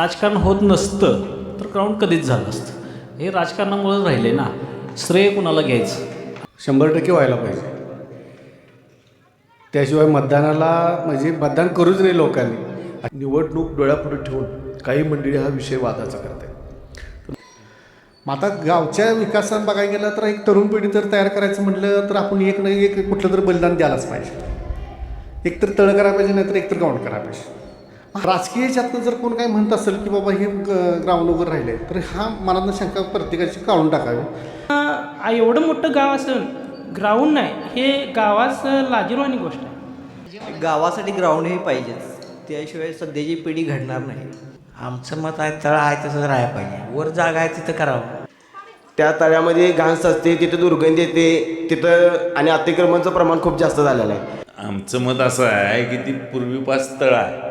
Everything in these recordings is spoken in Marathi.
राजकारण होत नसतं तर ग्राउंड कधीच झालं असतं. हे राजकारणामुळेच राहिले ना. श्रेय कुणाला घ्यायचं? 100% व्हायला पाहिजे. त्याशिवाय मतदानाला म्हणजे मतदान करूच नाही लोकांनी. निवडणूक डोळ्यापुढे ठेवून काही मंडळी हा विषय वादाचा करत आहेत. मग आता गावच्या विकासात बघायला गेलं तर एक तरुण पिढी जर तयार करायचं म्हटलं तर आपण एक नाही एक कुठलं तर बलिदान द्यायलाच पाहिजे. एक तर तळ करायला पाहिजे, नाहीतर एक तर ग्राउंड करायला पाहिजे. राजकीय याच्यातनं जर कोण काय म्हणत असेल की बाबा हे ग्राउंड वगैरे राहिले तर हा मनातनं शंका प्रत्येकाची काढून टाकावी. एवढं मोठं गाव असेल ग्राउंड नाही, हे गावास लाजिरवाणी गोष्ट आहे. गावासाठी ग्राउंड हे पाहिजेच, त्याशिवाय सध्याची पिढी घडणार नाही. आमचं मत आहे तळ आहे तसंच राहायला पाहिजे. वर जागा आहे तिथं करावं. त्या तळ्यामध्ये घाण साचते, तिथं दुर्गंधी येते तिथं, आणि अतिक्रमणाचं प्रमाण खूप जास्त झालेलं आहे. आमचं मत असं आहे की ती पूर्वीपास तळ आहे,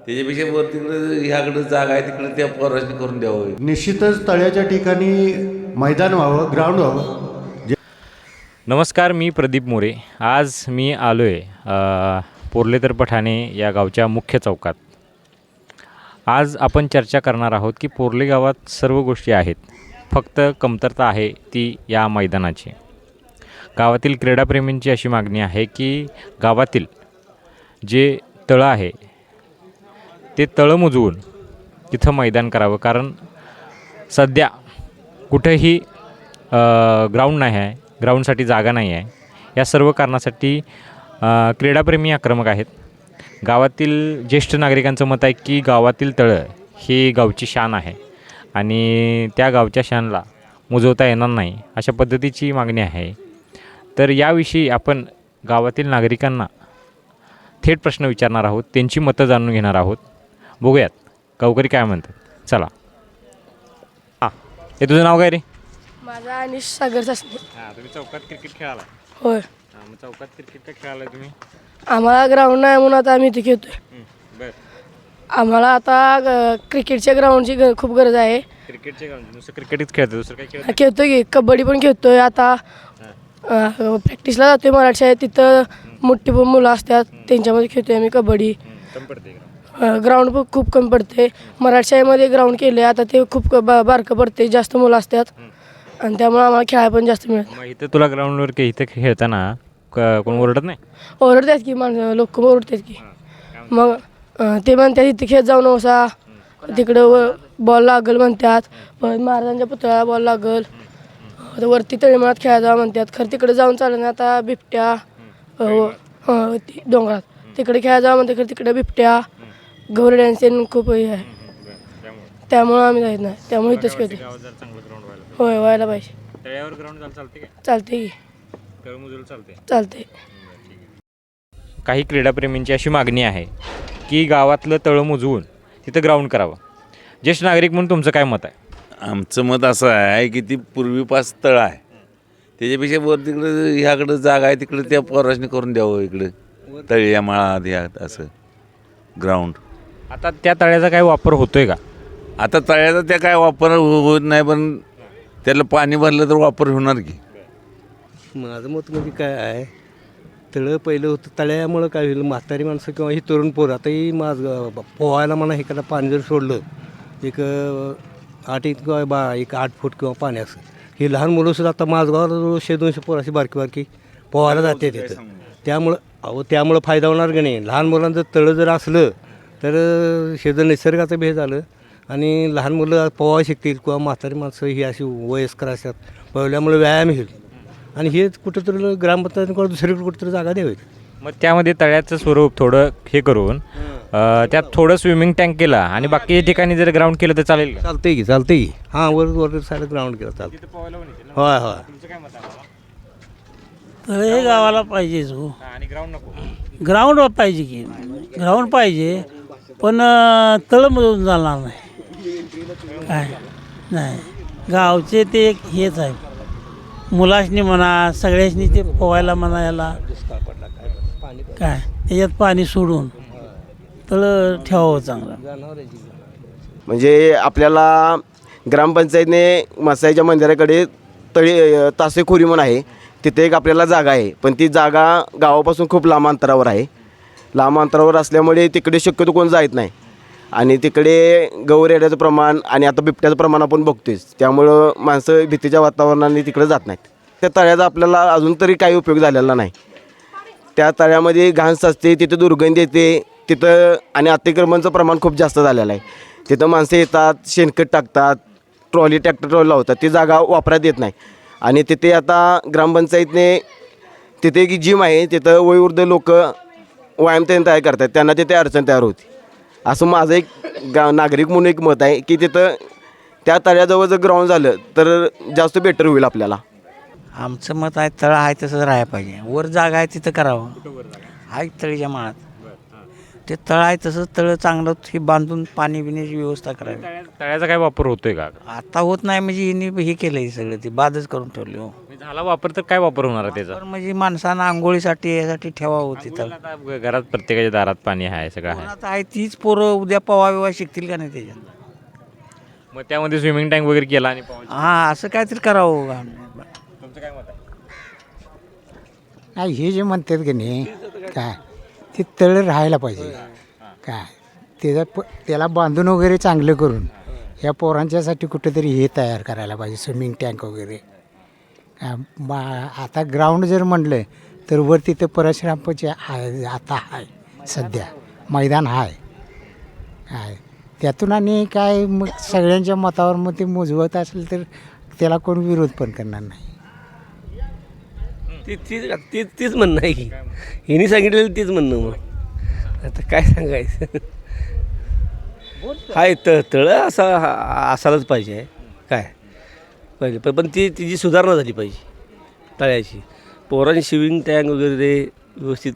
त्याच्यापेक्षा वर तिकडं ह्याकडं जागा आहे तिकडं त्या पोरांनी करून द्यावं. निश्चितच तळ्याच्या ठिकाणी मैदान व्हावं, ग्राउंड व्हावं. नमस्कार, मी प्रदीप मोरे. आज मी आलो आहे पोर्लेतर पठाणे या गावच्या मुख्य चौकात. आज आपण चर्चा करणार आहोत की पोर्ले गावात सर्व गोष्टी आहेत, फक्त कमतरता आहे ती या मैदानाची. गावातील क्रीडाप्रेमींची अशी मागणी आहे की गावातील जे तळं आहे ते तळं मुजवून तिथं मैदान करावं, कारण सध्या कुठंही ग्राउंड नाही आहे, ग्राउंडसाठी जागा नाही आहे. या सर्व कारणासाठी क्रीडाप्रेमी आक्रमक आहेत. गावातील ज्येष्ठ नागरिकांचं मत आहे की गावातील तळं ही गावची शान आहे आणि त्या गावच्या शानला मुजवता येणार नाही, अशा पद्धतीची मागणी आहे. तर याविषयी आपण गावातील नागरिकांना थेट प्रश्न विचारणार आहोत, त्यांची मतं जाणून घेणार आहोत. बघूयात गावकरी काय म्हणतात. चला. हां, हे तुझं नाव काय रे? माझा अनिश सागर सासने. हां, तुम्ही चौकात क्रिकेट खेळाला? होय. हां, मग चौकात क्रिकेट का खेळाला तुम्ही? आम्हाला ग्राउंड नाही म्हणून आता आम्ही इथे खेळतोय. बरं. आम्हाला आता क्रिकेटच्या ग्राउंडची खूप गरज आहे. क्रिकेटचे ग्राउंड नुसतं क्रिकेटच खेळतो, दुसरं काय खेळतो? खेळतोय की कबड्डी पण खेळतोय. आता प्रॅक्टिसला जातोय मराठी शाळेत, तिथं मोठी मुलं असतात त्यांच्यामध्ये खेळतोय आम्ही कबड्डी. कमी पडते ग्राउंड पण खूप कमी पडते. मराठी शाळेमध्ये ग्राउंड केले आता ते खूप बारकं पडते, जास्त मुलं असतात आणि त्यामुळे आम्हाला खेळायला पण जास्त मिळत. मग इथं तुला ग्राउंडवर की इथं खेळताना कोण ओरडत नाही? ओरडतात की माणसं, लोक ओरडतात की. मग ते म्हणतात इथे खेळ जाऊ नकोसा, तिकडं बॉल लागल म्हणतात, महाराजांच्या पुतळ्याला बॉल लागल, वरती तळीमात खेळायला जावं म्हणतात. खरं तिकडे जाऊन चालत नाही. आता बिबट्या डोंगरात तिकडे खेळायला जावं म्हणते, खरं तिकडे बिबट्या गौरड्यांचे खूप हे आहे, त्यामुळं आम्ही जायत नाही. त्यामुळे इथंच खेळतो. होय, व्हायला पाहिजे. तळ्यावर ग्राउंड चालते का? चालते की. चालते. काही क्रीडाप्रेमींची अशी मागणी आहे की गावातलं तळं मुजवून तिथं ग्राउंड करावं. ज्येष्ठ नागरिक म्हणून तुमचं काय मत आहे? आमचं मत असं आहे की ती पूर्वीपास तळ आहे, त्याच्यापेक्षा वर तिकडं ह्याकडं जागा आहे तिकडं त्या पोरांनी करून द्यावं, इकडं तळ्या माळात ह्या असं ग्राउंड. आता त्या तळ्याचा काय वापर होतोय का? आता तळ्याचा त्या काय वापर होत नाही, पण त्याला पाणी भरलं तर वापर होणार की. माझं मत म्हणजे काय आहे, तळं पहिलं होतं, तळ्यामुळं काय होईल, म्हातारी माणसं किंवा ही तरुण पोरं आताही पोहायला म्हणा एखादा पाणी जर सोडलं एक 8 फूट किंवा पाणी असं, ही लहान मुलंसुद्धा आता माझगावाला 100-200 पोरं अशी बारकी बारकी पोहायला जाते तिथं. त्यामुळं फायदा होणार की नाही. लहान मुलांचं तळं जर असलं तर शेजार निसर्गाचं भेद झालं आणि लहान मुलं पोहायला शिकतील किंवा म्हातारी माणसं ही अशी वयस्कर असतात, पोहल्यामुळे व्यायाम होईल आणि हेच कुठंतरी ग्रामपंचायतीकडे दुसरीकडे कुठंतरी जागा द्यावी. मग त्यामध्ये तळ्याचं स्वरूप थोडं हे करून त्यात थोडं स्विमिंग टँक केला आणि बाकीच्या ठिकाणी जर ग्राउंड केलं तर चालेल का? चालते की. हां, वर साईड ग्राउंड केलं चालतं. होय. तळ हे गावाला पाहिजेच हो. आणि ग्राउंड नको? ग्राउंड पाहिजे की, ग्राउंड पाहिजे, पण तळ मधून चालणार नाही. काय नाही, गावचे ते एक हेच आहे, मुलासनी म्हणा सगळ्यासनी ते पोहायला म्हणा, याला काय त्याच्यात पाणी सोडून तळं ठेवावं चांगलं. म्हणजे आपल्याला ग्रामपंचायतीने मसाईच्या मंदिराकडे तासेखोरी म्हणून आहे, तिथे एक आपल्याला जागा आहे, पण ती जागा गावापासून खूप लांब अंतरावर आहे. लांब अंतरावर असल्यामुळे तिकडे शक्यतो कोण जात नाही आणि तिकडे गौरेड्याचं प्रमाण आणि आता बिबट्याचं प्रमाण आपण बघतोयच, त्यामुळं माणसं भीतीच्या वातावरणाने तिकडे जात नाहीत. त्या तळ्याचा आपल्याला अजून तरी काही उपयोग झालेला नाही. त्या तळ्यामध्ये घाण साचते, तिथं दुर्गंधी येते तिथं, आणि अतिक्रमणाचं प्रमाण खूप जास्त झालेलं आहे. तिथं माणसं येतात, शेणखत टाकतात, ट्रॉली लावतात, ती जागा वापरात येत नाही. आणि तिथे आता ग्रामपंचायतने तिथे एक जिम आहे, तिथं वयोवृद्ध लोक व्यायाम तयार करतात, त्यांना तिथे अडचण तयार होती. असं माझं एक नागरिक म्हणून एक मत आहे की तिथं त्या तळ्याजवळ जर ग्राउंड झालं तर जास्त बेटर होईल आपल्याला. आमचं मत आहे तळं आहे तसंच राहायला पाहिजे. वर जागा आहे तिथं करावं. आहे तळीच्या माळात ते तळं आहे तसंच तळं चांगलं हे बांधून पाणी पिण्याची व्यवस्था करावी. तळ्याचा काय वापर होतोय का? आता होत नाही म्हणजे हिने हे केलं आहे सगळं, ते बादच करून ठेवले. हो झाला वापर तर काय वापर होणार आहे त्याचा? पण म्हणजे माणसांना आंघोळीसाठी यासाठी ठेवावं होती तर आता घरात प्रत्येकाच्या दारात पाणी आहे, सगळं आहे. आता आहे तीच पोरं उद्या पवा बिवा शिकतील का नाही त्याच्यात. मग त्यामध्ये स्विमिंग टँक वगैरे केला आणि हां असं काहीतरी करावं. तुमचं काय मत आहे? नाही हे जे म्हणतात की नाही काय ते तळं राहायला पाहिजे. काय त्याला बांधून वगैरे चांगलं करून या पोरांच्यासाठी कुठेतरी हे तयार करायला पाहिजे, स्विमिंग टँक वगैरे. आता ग्राउंड जर म्हटलं तर वर तिथं परशुरामचे आता आहे सध्या मैदान आहे. त्यातून आणि काय मग सगळ्यांच्या मतावर मग ते मोजवत असेल तर त्याला कोण विरोध पण करणार नाही. तीच म्हणणं आहे की हिने सांगितलेलं तीच म्हणणं. मग आता काय सांगायचं. हाय तळं असायलाच पाहिजे काय पहिले, पण तिची सुधारणा झाली पाहिजे तळ्याची. पोरांनी स्विमिंग टँक वगैरे व्यवस्थित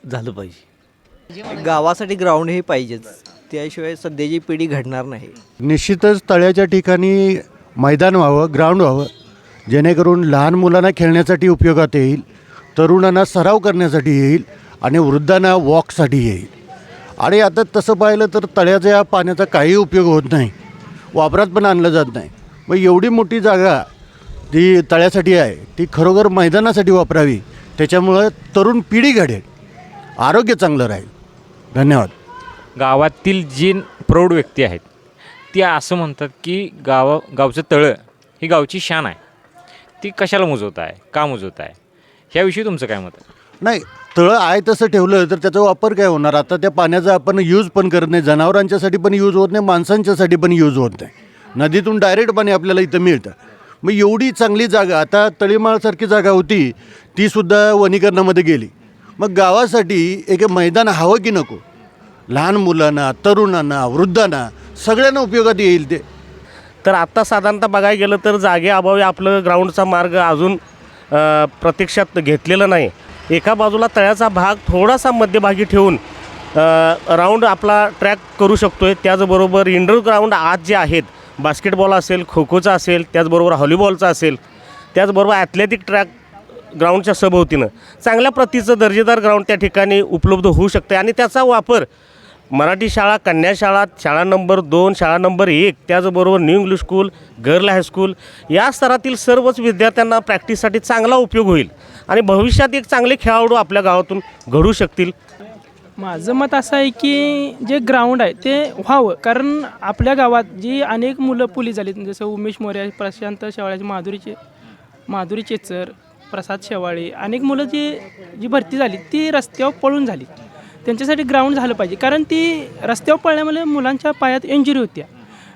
झालं पाहिजे. गावासाठी ग्राउंड हे पाहिजेच, त्याशिवाय सध्याची पिढी घडणार नाही. निश्चितच तळ्याच्या ठिकाणी मैदान व्हावं, ग्राउंड व्हावं, जेणेकरून लहान मुलांना खेळण्यासाठी उपयोगात येईल, तरुणांना सराव करण्यासाठी येईल आणि वृद्धांना वॉकसाठी येईल. आणि आता तसं पाहिलं तर तळ्याच्या पाण्याचा काही उपयोग होत नाही, वापरात पण आणलं जात नाही. मग एवढी मोठी जागा ती तळ्यासाठी आहे, ती खरोखर मैदानासाठी वापरावी. त्याच्यामुळं तरुण पिढी घडेल, आरोग्य चांगलं राहील. धन्यवाद. गावातील जी प्रौढ व्यक्ती आहेत ती असं म्हणतात की गावचं तळं ही गावची शान आहे, ती कशाला मुजवत आहे, का मुजवत आहे, ह्याविषयी तुमचं काय मत आहे? नाही, तळं आहे तसं ठेवलं तर त्याचा वापर काय होणार. आता त्या पाण्याचा आपण यूज पण करत नाही, जनावरांच्यासाठी पण यूज होत नाही, माणसांच्यासाठी पण यूज होत नाही. नदीतून डायरेक्ट पाणी आपल्याला इथं मिळतं. मग एवढी चांगली जागा, आता तळीमाळसारखी जागा होती तीसुद्धा वनीकरणामध्ये गेली. मग गावासाठी एक मैदान हवं की नको? लहान मुलांना, तरुणांना, वृद्धांना सगळ्यांना उपयोगात येईल ते. तर आत्ता साधारणतः बघायला गेलं तर जागेअभावी आपलं ग्राउंडचा मार्ग अजून प्रत्यक्षात घेतलेला नाही. एका बाजूला तळ्याचा भाग थोडासा मध्यभागी ठेवून राऊंड आपला ट्रॅक करू शकतो आहे. त्याचबरोबर इंडोर ग्राउंड आज जे आहेत, बास्केटबॉल असेल, खो खोचा असेल, त्याचबरोबर व्हॉलीबॉलचा असेल, त्याचबरोबर ॲथलेटिक ट्रॅक ग्राउंडच्या सभोवतीनं चांगल्या प्रतीचं दर्जेदार ग्राउंड त्या ठिकाणी उपलब्ध होऊ शकते. आणि त्याचा वापर मराठी शाळा, कन्या शाळा, शाळा नंबर 2, शाळा नंबर 1, त्याचबरोबर new English school, girl high school या स्तरातील सर्वच विद्यार्थ्यांना प्रॅक्टिससाठी चांगला उपयोग होईल आणि भविष्यात एक चांगले खेळाडू आपल्या गावातून घडू शकतील. माझं मत असं आहे की जे ग्राउंड आहे ते व्हावं, कारण आपल्या गावात जी अनेक मुलं पोलीस झालीत, जसं उमेश मोरे, प्रशांत शेवाळे, माधुरी चेचर, प्रसाद शेवाळे, अनेक मुलं जी भरती झाली ती रस्त्यावर पळून झाली. त्यांच्यासाठी ग्राउंड झालं पाहिजे, कारण ती रस्त्यावर पळण्यामुळे मुलांच्या पायात इंजुरी होत्या,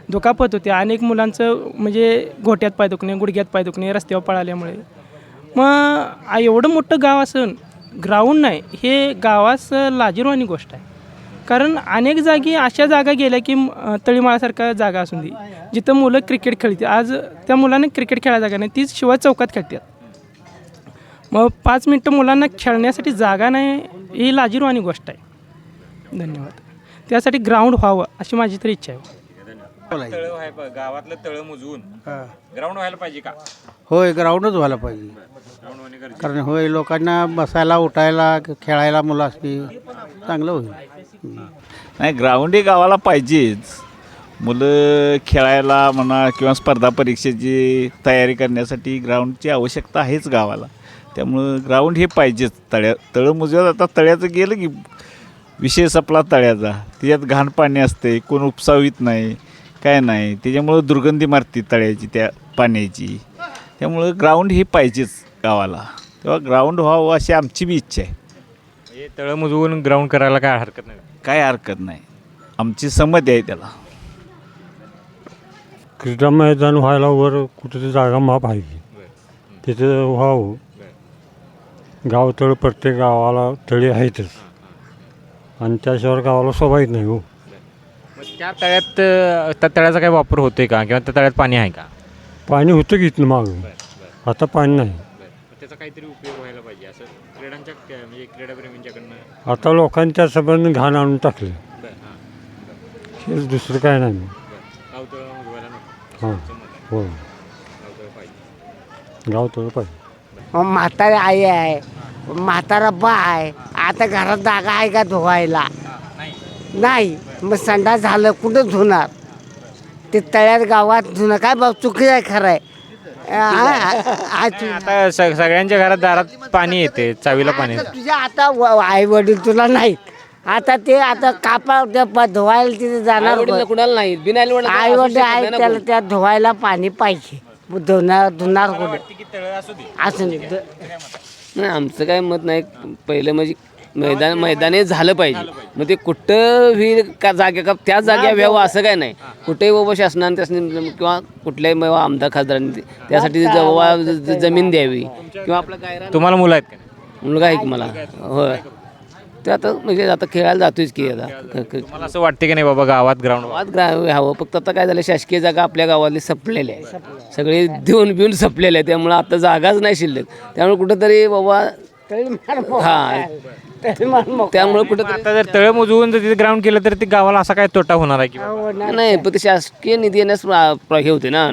दुखापत होत्या. अनेक मुलांचं म्हणजे घोट्यात पाय दुखणे, गुडघ्यात पाय दुखणे रस्त्यावर पळाल्यामुळे. मग एवढं मोठं गाव असून ग्राउंड नाही हे गावास लाजिरवाणी गोष्ट आहे. कारण अनेक जागी अशा जागा गेल्या की तळीमाळासारखा जागा असून दे जिथं मुलं क्रिकेट खेळते. आज त्या मुलांना क्रिकेट खेळायला जागा नाही, तीच शिवाय चौकात खेळतात. मग 5 मिनटं मुलांना खेळण्यासाठी जागा नाही ही लाजिरवाणी गोष्ट आहे. धन्यवाद. त्यासाठी ग्राउंड व्हावं अशी माझी तरी इच्छा आहे. गावातलं तळं मुजवून ग्राउंड व्हायला पाहिजे का? होय, ग्राउंडच व्हायला पाहिजे. कारण होय, लोकांना बसायला, उठायला, खेळायला मुलं असली चांगलं होईल. नाही, ग्राउंड हे गावाला पाहिजेच. मुलं खेळायला म्हणा किंवा स्पर्धा परीक्षेची तयारी करण्यासाठी ग्राउंडची आवश्यकता आहेच गावाला. त्यामुळं ग्राउंड हे पाहिजेच. तळं मुजवत आता तळ्याचं गेलं की विषय संपला तळ्याचा. त्याच्यात घाण पाणी असते, कोण उपसावीत नाही, काय नाही. त्याच्यामुळं दुर्गंधी मारते तळ्याची त्या पाण्याची. त्यामुळं ग्राउंड हे पाहिजेच गावाला. तेव्हा ग्राउंड व्हावं अशी आमची बी इच्छा आहे. हे तळं मुजवून ग्राउंड करायला काय हरकत नाही. काय हरकत नाही, आमची संमती आहे त्याला. क्रीडा मैदान व्हायला वर कुठेतरी जागा माप आहे, तिथं व्हावं. गावतळ प्रत्येक गावाला तळी आहेतच, आणि त्याशिवाय गावाला शोभा येत नाही हो. मग त्या तळ्याचा काय वापर होतोय का, किंवा त्या तळ्यात पाणी आहे का? पाणी होतं की इथनं मागं, आता पाणी नाही. त्याचा काहीतरी उपयोग व्हायला पाहिजे असं क्रीडांच्या म्हणजे क्रीडाप्रेमींच्याकडनं. आता लोकांनी त्या संबंध घाण आणून टाकलं, हेच दुसरं काय नाही. हां हो, गावतळ पाहिजे. म्हातारी आई आहे, म्हातारा बा आहे, आता घरात जागा आहे का धुवायला? नाही. मग संडास झालं कुठं धुणार? ते तळ्यात गावात धुणं काय बाब चुकी आहे, खरं आहे. आता सगळ्यांच्या घरात दारात पाणी येते, चावीला पाणी. तुझ्या आता आई वडील तुला नाहीत, आता ते आता कापा धुवायला तिथे जाणार कुणाला नाही आई वडील आहे, त्याला त्या धुवायला पाणी पाहिजे. धुणार कुठे असं नाही. आमचं काय मत नाही. पहिलं म्हणजे मैदाने झालं पाहिजे. मग ते कुठं होईल का जागे का त्या जाग्या व्हावं असं काय नाही. कुठेही बाबा शासनाने त्यासनी किंवा कुठल्याही आमदार खासदारांनी त्यासाठी जमीन द्यावी. किंवा आपलं काय तुम्हाला मुलं आहेत का? मुलगा आहे की मला. होय, ते आता म्हणजे आता खेळायला जातोयच की. आता मला असं वाटते की नाही बाबा गावात ग्राउंड हवं. फक्त आता काय झालं, शासकीय जागा आपल्या गावातली संपलेल्या आहे, सगळे देऊन बिऊन संपलेले आहे. त्यामुळे आता जागाच नाही शिल्लक. त्यामुळे कुठंतरी बाबा हां, त्यामुळे कुठं आता जर तळ मुजवून जर तिथे ग्राउंड केलं तर ते गावाला असा काय तोटा होणार आहे की? नाही, पण ते शासकीय निधी येण्यास हे होते ना,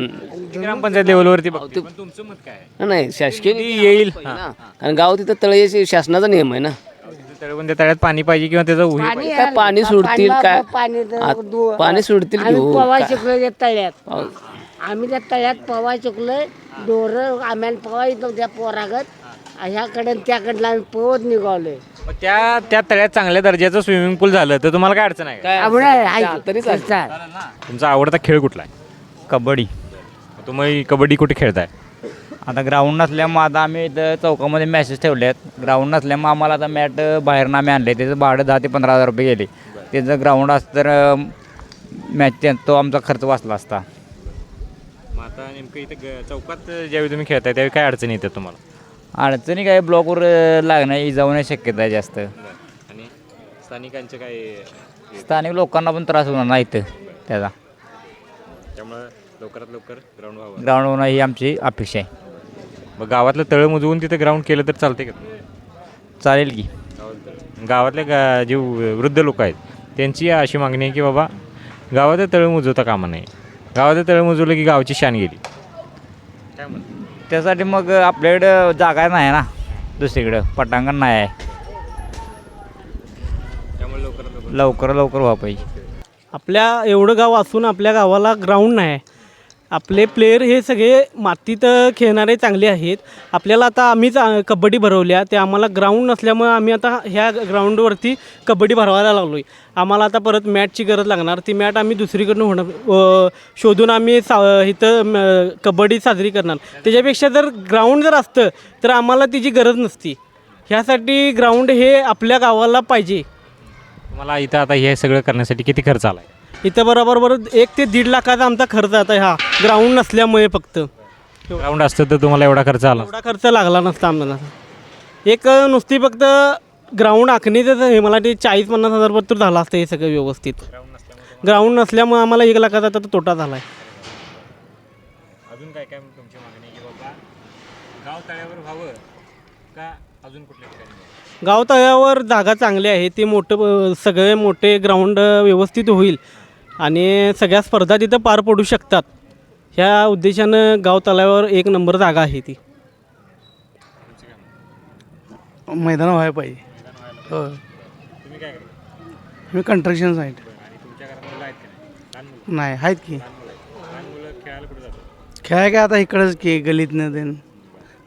ग्रामपंचायत लेवलवरती बघते. पण तुमचं मत काय आहे? नाही शासकीय निधी येईल ना, कारण गाव तिथं तळे शासनाचा नियम आहे ना. तळवून त्या तळ्यात पाणी पाहिजे किंवा त्याचं उही पाहिजे. काय पाणी सोडतील काय पाणी सोडतील की हो? पवा शिकलो त्या तळ्यात, आम्ही त्या तळ्यात पवा शिकलोय. डोरं आम्हाला पवा येत नव्हत्या पोरागत, ह्याकडे त्याकडला आम्ही पोहत निघालोय. मग त्या तळ्यात चांगल्या दर्जाचं स्विमिंग पूल झालं तर तुम्हाला काय अडचण आहे का? तरी तुमचा आवडता खेळ कुठला आहे? कबड्डी. तुम्ही कबड्डी कुठे खेळताय? आता ग्राउंड नसल्यामुळे आता आम्ही इथं चौकामध्ये मॅसेज ठेवले आहेत. ग्राउंड नसल्यामुळे आम्हाला आता मॅट बाहेरनं आम्ही आणले, त्याचं भाडं 10 ते 15 हजार रुपये गेले. त्याचं ग्राउंड असतं तर मॅच तो आमचा खर्च वाचला असता. मग आता नेमकं इथं चौकात ज्यावेळी तुम्ही खेळताय त्यावेळी काय अडचणी येतात तुम्हाला? अडचणी काय, ब्लॉकवर लागण्याची जाऊनची शक्यता आहे जास्त. आणि स्थानिकांचे काय? स्थानिक लोकांना पण त्रास होणार नाही इथं त्याचा. त्यामुळं लवकरात लवकर ग्राउंड होणं ही आमची अपेक्षा आहे. मग गावातलं तळं मुजवून तिथे ग्राउंड केलं तर चालते का? चालेल की. गावातले जे वृद्ध लोक आहेत त्यांची अशी मागणी आहे की बाबा गावातलं तळं मुजवता कामा नाही. गावातलं तळं मुजवलं की गावाची शान गेली. काय म्हणतो? त्यासाठी मग आपल्याकडं जागा नाही ना, दुसरीकडं पटांगण नाही आहे. त्यामुळे लवकर व्हावं पाहिजे. आपल्या एवढं गाव असून आपल्या गावाला ग्राउंड नाही आहे. आपले प्लेयर हे सगळे मातीत खेळणारे चांगले आहेत. आपल्याला आता आम्हीच कबड्डी भरवल्या, ते आम्हाला ग्राउंड नसल्यामुळे आम्ही आता ह्या ग्राउंडवरती कबड्डी भरवायला लागलो आहे. आम्हाला आता परत मॅटची गरज लागणार. ती मॅट आम्ही दुसरीकडनं शोधून आम्ही इथं कबड्डी साजरी करणार. त्याच्यापेक्षा जर ग्राउंड जर असतं तर आम्हाला तिची गरज नसती. ह्यासाठी ग्राउंड हे आपल्या गावाला पाहिजे. तुम्हाला इथं आता हे सगळं करण्यासाठी किती खर्च आला आहे? इथं बरोबर 1 ते 1.5 लाखाचा आमचा खर्च आता ह्या ग्राउंड नसल्यामुळे. फक्त ग्राउंड असतं तर तुम्हाला एवढा खर्च आला? एवढा खर्च लागला नसता आम्हाला. एक नुसती फक्त ग्राउंड आखणीचं हे मला ते 40-50 हजार तर झालं असतं हे सगळं व्यवस्थित. ग्राउंड नसल्यामुळे आम्हाला 1 लाखाचा आता तोटा झाला आहे. अजून काय काय तुमची मागणी की बाबा गाव तळ्यावर व्हावं का अजून कुठल्या ठिकाणी? गाव तळ्यावर जागा चांगली आहे, ते मोठं सगळे मोठे ग्राउंड व्यवस्थित होईल आणि सगळ्या स्पर्धा तिथं पार पडू शकतात. ह्या उद्देशानं गाव तळ्यावर 1 नंबर जागा आहे ती. मैदान व्हायला पाहिजे. हो, तुम्ही काय करता? मी कंस्ट्रक्शन साईट. आणि तुमच्या घरात मुलं आहेत का नाही? नाही आहेत की. लहान मुलं खेळायला कुठे जातात? खेळाय काय आता इकडंच की गलीतनं देन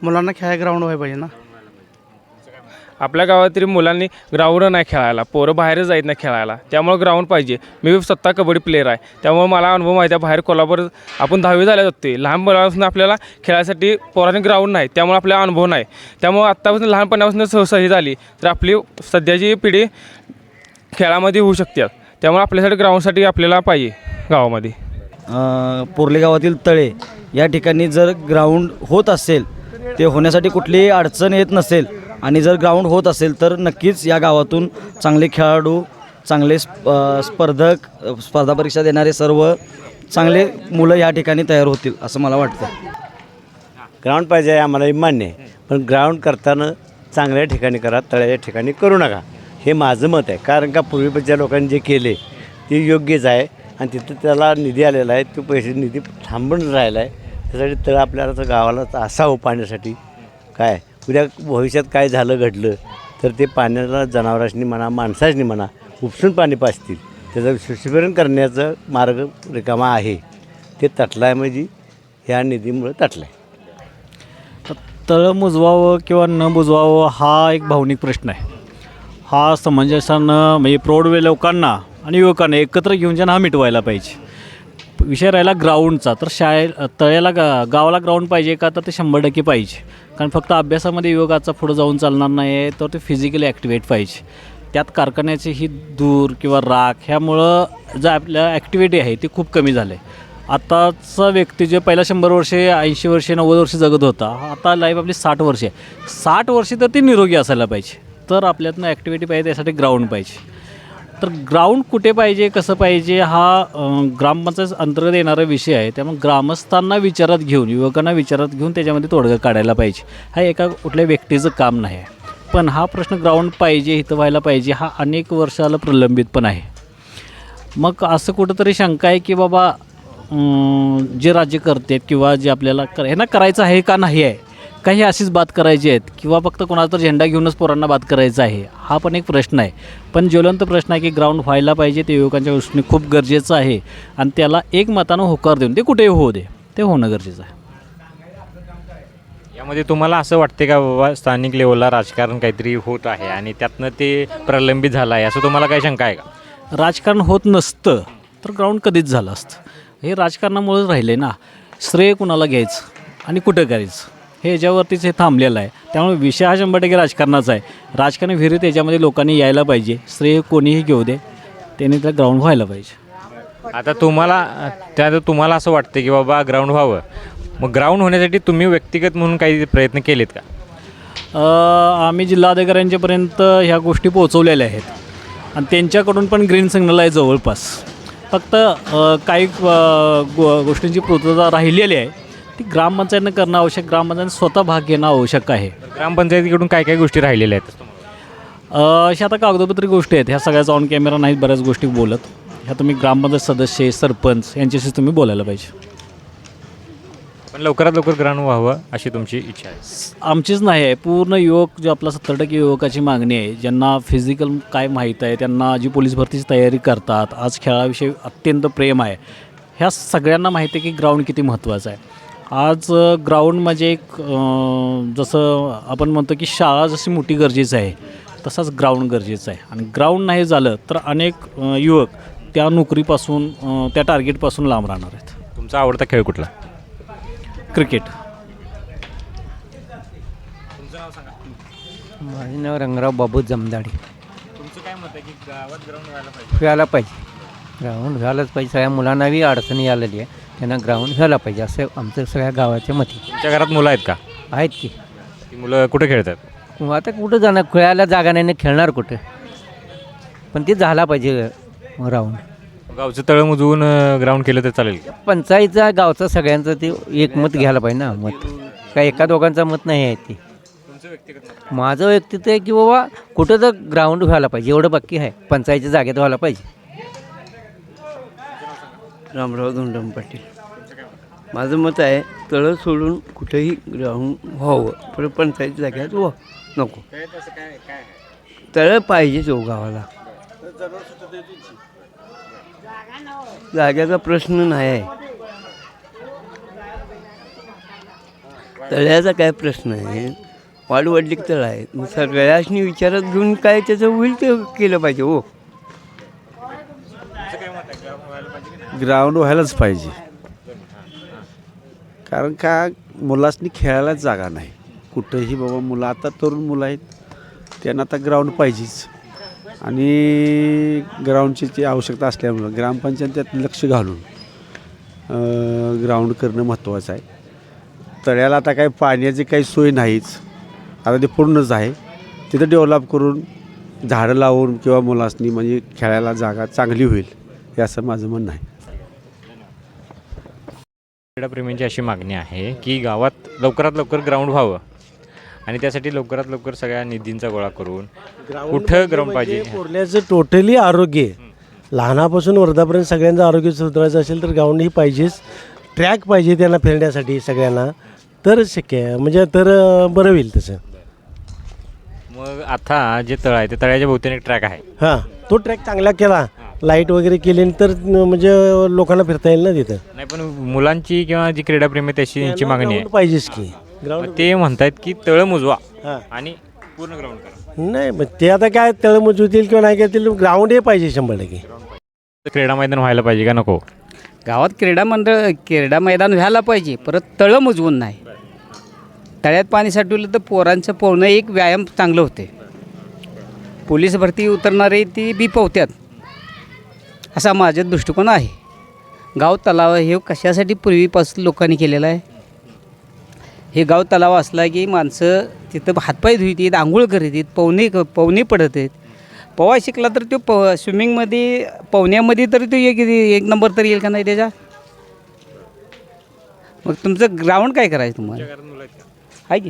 मुलांना खेळाय ग्राउंड व्हायला पाहिजे ना. आपल्या गावातील मुलांनी ग्राउंड नाही खेळायला, पोरं बाहेरच जात नाही खेळायला, त्यामुळे ग्राउंड पाहिजे. मी स्वतः कबड्डी प्लेअर आहे, त्यामुळे मला अनुभव माहिती आहे. बाहेर कोल्हापूर आपण 10वी झाल्या होते, लहान मुलापासून आपल्याला खेळायसाठी पोरांनी ग्राउंड नाही, त्यामुळे आपल्याला अनुभव नाही. त्यामुळे आत्तापासून लहानपणापासून सही झाली तर आपली सध्याची पिढी खेळामध्ये होऊ शकते. त्यामुळे आपल्यासाठी ग्राउंडसाठी आपल्याला पाहिजे गावामध्ये. पोर्ले गावातील तळे या ठिकाणी जर ग्राउंड होत असेल, ते होण्यासाठी कुठलीही अडचण येत नसेल आणि जर ग्राउंड होत असेल तर नक्कीच या गावातून चांगले खेळाडू, चांगले स्पर्धक, स्पर्धा परीक्षा देणारे सर्व चांगले मुलं या ठिकाणी तयार होतील असं मला वाटतं. ग्राउंड पाहिजे आहे आम्हाला मान्य आहे, पण ग्राउंड करताना चांगल्या ठिकाणी करा, तळ्याच्या ठिकाणी करू नका, हे माझं मत आहे. कारण का पूर्वीच्या लोकांनी जे केले ते योग्यच आहे आणि तिथं त्याला निधी आलेला आहे, तो निधी थांबून राहिला आहे. त्यासाठी तळ आपल्याला तर गावाला असावं पाण्यासाठी. काय उद्या भविष्यात काय झालं घडलं तर ते पाण्याला जनावरांनी म्हणा, माणसांनी म्हणा उपसून पाणी पाजतील. त्याचं शुद्धीकरण करण्याचा मार्ग रिकामा आहे, ते तटला आहे, म्हणजे ह्या निधीमुळे तटला आहे. तळं बुजवावं किंवा न बुजवावं हा एक भावनिक प्रश्न आहे. हा समंजसानं म्हणजे प्रौढ लोकांना आणि युवकांना एकत्र घेऊन ज्यांना हा मिटवायला पाहिजे. विषय राहिला ग्राउंडचा, तर तळ्याला गावाला ग्राउंड पाहिजे का, तर ते 100% पाहिजे. कारण फक्त अभ्यासामध्ये युवकाचा पुढं जाऊन चालणार नाही आहे, तर ते फिजिकली ॲक्टिवेट पाहिजे. त्यात कारखान्याची ही धूर किंवा राख ह्यामुळं जर आपल्या ॲक्टिव्हिटी आहे ती खूप कमी झालं आहे. आताचा व्यक्ती जे पहिला 100 वर्षे, 80 वर्षे, 90 वर्षे जगत होता, आता लाईफ आपली 60 वर्षे आहे. 60 वर्षे तर ती निरोगी असायला पाहिजे. तर आपल्यातनं ॲक्टिव्हिटी पाहिजे, त्यासाठी ग्राउंड पाहिजे. तर ग्राउंड कुठे पाहिजे, कसं पाहिजे हा ग्रामपंचायत अंतर्गत येणारा विषय आहे. त्यामुळे ग्रामस्थांना विचारात घेऊन, युवकांना विचारात घेऊन त्याच्यामध्ये तोडगा काढायला पाहिजे. हा एका कुठल्या व्यक्तीचं काम नाही आहे. पण हा प्रश्न ग्राउंड पाहिजे, इथं व्हायला पाहिजे, हा अनेक वर्षाला प्रलंबित पण आहे. मग असं कुठंतरी शंका आहे की बाबा जे राज्य करतात किंवा जे आपल्याला ह्यांना करायचं आहे का नाही आहे, काही अशीच बात करायची आहेत किंवा फक्त कोणाचा तर झेंडा घेऊनच पोरांना बात करायचा आहे, हा पण एक प्रश्न आहे. पण ज्वलंत प्रश्न आहे की ग्राउंड व्हायला पाहिजे, ते युवकांच्या दृष्टीने खूप गरजेचं आहे आणि त्याला एक मतानं होकार देऊन ते कुठेही होऊ दे, ते होणं गरजेचं आहे. यामध्ये तुम्हाला असं वाटते का बाबा स्थानिक लेवलला राजकारण काहीतरी होत आहे आणि त्यातनं ते प्रलंबित झालं आहे, असं तुम्हाला काही शंका आहे का? राजकारण होत नसतं तर ग्राउंड कधीच झालं असतं. हे राजकारणामुळेच राहिले ना. श्रेय कुणाला घ्यायचं आणि कुठं करायचं हे याच्यावरतीच हे थांबलेलं आहे. त्यामुळे विषय हा 100% राजकारणाचा आहे. राजकारण विहिरीत याच्यामध्ये लोकांनी यायला पाहिजे. श्रेय कोणीही घेऊ दे, त्याने तर ग्राउंड व्हायला पाहिजे. आता तुम्हाला असं वाटतं की बाबा ग्राउंड व्हावं, मग ग्राउंड होण्यासाठी तुम्ही व्यक्तिगत म्हणून काही प्रयत्न केलेत का? आम्ही जिल्हाधिकाऱ्यांच्यापर्यंत ह्या गोष्टी पोहोचवलेल्या आहेत आणि त्यांच्याकडून पण ग्रीन सिग्नल आहे जवळपास. फक्त काही गोष्टींची पूर्तता राहिलेली आहे, ती ग्रामपंचायतीनं करणं आवश्यक, ग्रामपंचायत स्वतः भाग घेणं आवश्यक आहे. ग्रामपंचायतीकडून काय काय गोष्टी राहिलेल्या आहेत? अशा आता कागदोपत्री गोष्टी आहेत, ह्या सगळ्याचा ऑन कॅमेरा नाहीत बऱ्याच गोष्टी बोलत. ह्या तुम्ही ग्रामपंचायत सदस्य, सरपंच यांच्याशी तुम्ही बोलायला पाहिजे. पण लवकरात लवकर ग्राउंड व्हावं अशी तुमची इच्छा आहे? आमचीच नाही आहे, पूर्ण युवक जो आपला 70% युवकाची मागणी आहे, ज्यांना फिजिकल काय माहीत आहे, त्यांना जी पोलीस भरतीची तयारी करतात, आज खेळाविषयी अत्यंत प्रेम आहे, ह्या सगळ्यांना माहिती आहे की ग्राउंड किती महत्त्वाचं आहे. आज ग्राउंड म्हणजे एक जसं आपण म्हणतो की शाळा जशी मोठी गरजेचं आहे, तसाच ग्राउंड गरजेचं आहे. आणि ग्राउंड नाही झालं तर अनेक युवक त्या नोकरीपासून, त्या टार्गेटपासून लांब राहणार आहेत. तुमचा आवडता खेळ कुठला? क्रिकेट. माझे नाव रंगराव बाबू जमदाडे. तुमचं काय मत आहे की गावात ग्राउंड व्हायला पाहिजे? व्हायला पाहिजे, ग्राउंड झालंच पाहिजे. सगळ्या मुलांनाही अडचणी आलेली आहे, त्यांना ग्राउंड झालं पाहिजे असं आमचं सगळ्या गावाच्या मते. तुमच्या घरात मुलं आहेत का? आहेत की. ती मुलं कुठे खेळतात? आता कुठं जाणार, खेळायला जागा नाही ना, खेळणार कुठं, पण ते झाला पाहिजे ग्राउंड. गावचं तळं मुजवून ग्राउंड केलं तर चालेल का? पंचायतचा, गावचा, सगळ्यांचं ते एक मत घ्यायला पाहिजे ना. मत काय एका दोघांचं मत नाही आहे ते. माझं व्यक्तित्व आहे की बाबा कुठं तर ग्राउंड व्हायला पाहिजे, एवढं बाकी आहे. पंचायतच्या जागेत व्हायला पाहिजे. रामराव धोंडम पाटील. माझं मत आहे तळं सोडून कुठेही ग्राउंड व्हावं, पण पंचायत जागेत नको. तळं पाहिजेच हो गावाला. जाग्याचा प्रश्न नाही आहे, तळ्याचा काय प्रश्न आहे. वाडवडली तळ आहे मग सगळ्यांनी विचारात घेऊन काय त्याचं होईल ते केलं पाहिजे हो. ग्राउंड व्हायलाच पाहिजे, कारण का मुलासनी खेळायलाच जागा नाही कुठंही. बाबा मुलं आता तरुण मुलं आहेत, त्यांना आता ग्राउंड पाहिजेच. आणि ग्राउंडची ती आवश्यकता असल्यामुळं ग्रामपंचायत त्यात लक्ष घालून ग्राउंड करणं महत्त्वाचं आहे. तळ्याला आता काही पाण्याची काही सोय नाहीच, आता ते पूर्णच आहे. तिथं डेव्हलप करून झाडं लावून किंवा मुलासनी म्हणजे खेळायला जागा चांगली होईल, हे असं माझं म्हणणं आहे. क्रीडाप्रेमींची अशी मागणी आहे की गावात लवकरात लवकर ग्राउंड व्हावं आणि त्यासाठी लवकरात लवकर सगळ्या निधींचा गोळा करून कुठं ग्राउंड पाहिजे. पोरल्याचं टोटली आरोग्य लहानापासून वृद्धापर्यंत सगळ्यांचं आरोग्य सुधारायचं असेल तर ग्राउंड ही पाहिजेच. ट्रॅक पाहिजे त्यांना फिरण्यासाठी सगळ्यांना, तरच शक्य आहे, म्हणजे तर बरं होईल तसं. मग आता जे तळ आहे ते तळ्याच्या भोवतीने एक ट्रॅक आहे. हां, तो ट्रॅक चांगला केला, लाईट वगैरे केली तर म्हणजे लोकांना फिरता येईल ना तिथं. नाही पण मुलांची किंवा जी क्रीडाप्रेमी त्याची यांची मागणी आहे पाहिजेच की. मग ते म्हणतायत की तळ मुजवा आणि पूर्ण ग्राउंड करा. नाही मग ते आता काय तळ मजवतील किंवा नाही करतील, ग्राउंड हे पाहिजे 100%. क्रीडा मैदान व्हायला पाहिजे का नको? गावात क्रीडा मैदान व्हायला पाहिजे, परत तळं मुजवून नाही. तळ्यात पाणी साठवलं तर पोरांचं पोहणं एक व्यायाम चांगलं होते. पोलीस भरती उतरणारे ती बी पोहत्यात असा माझा दृष्टिकोन आहे. गाव तलाव हे कशासाठी पूर्वीपासून लोकांनी केलेलं आहे. हे गाव तलाव असला की माणसं तिथं हातपाय धुतात, आंघोळ करीत, पोहणे पडत आहेत. पोवा शिकला तर तो स्विमिंगमध्ये पोहण्यामध्ये तरी तो एक नंबर तरी येईल का नाही त्याच्या. मग तुमचं ग्राउंड काय करायचं तुम्हाला आहे की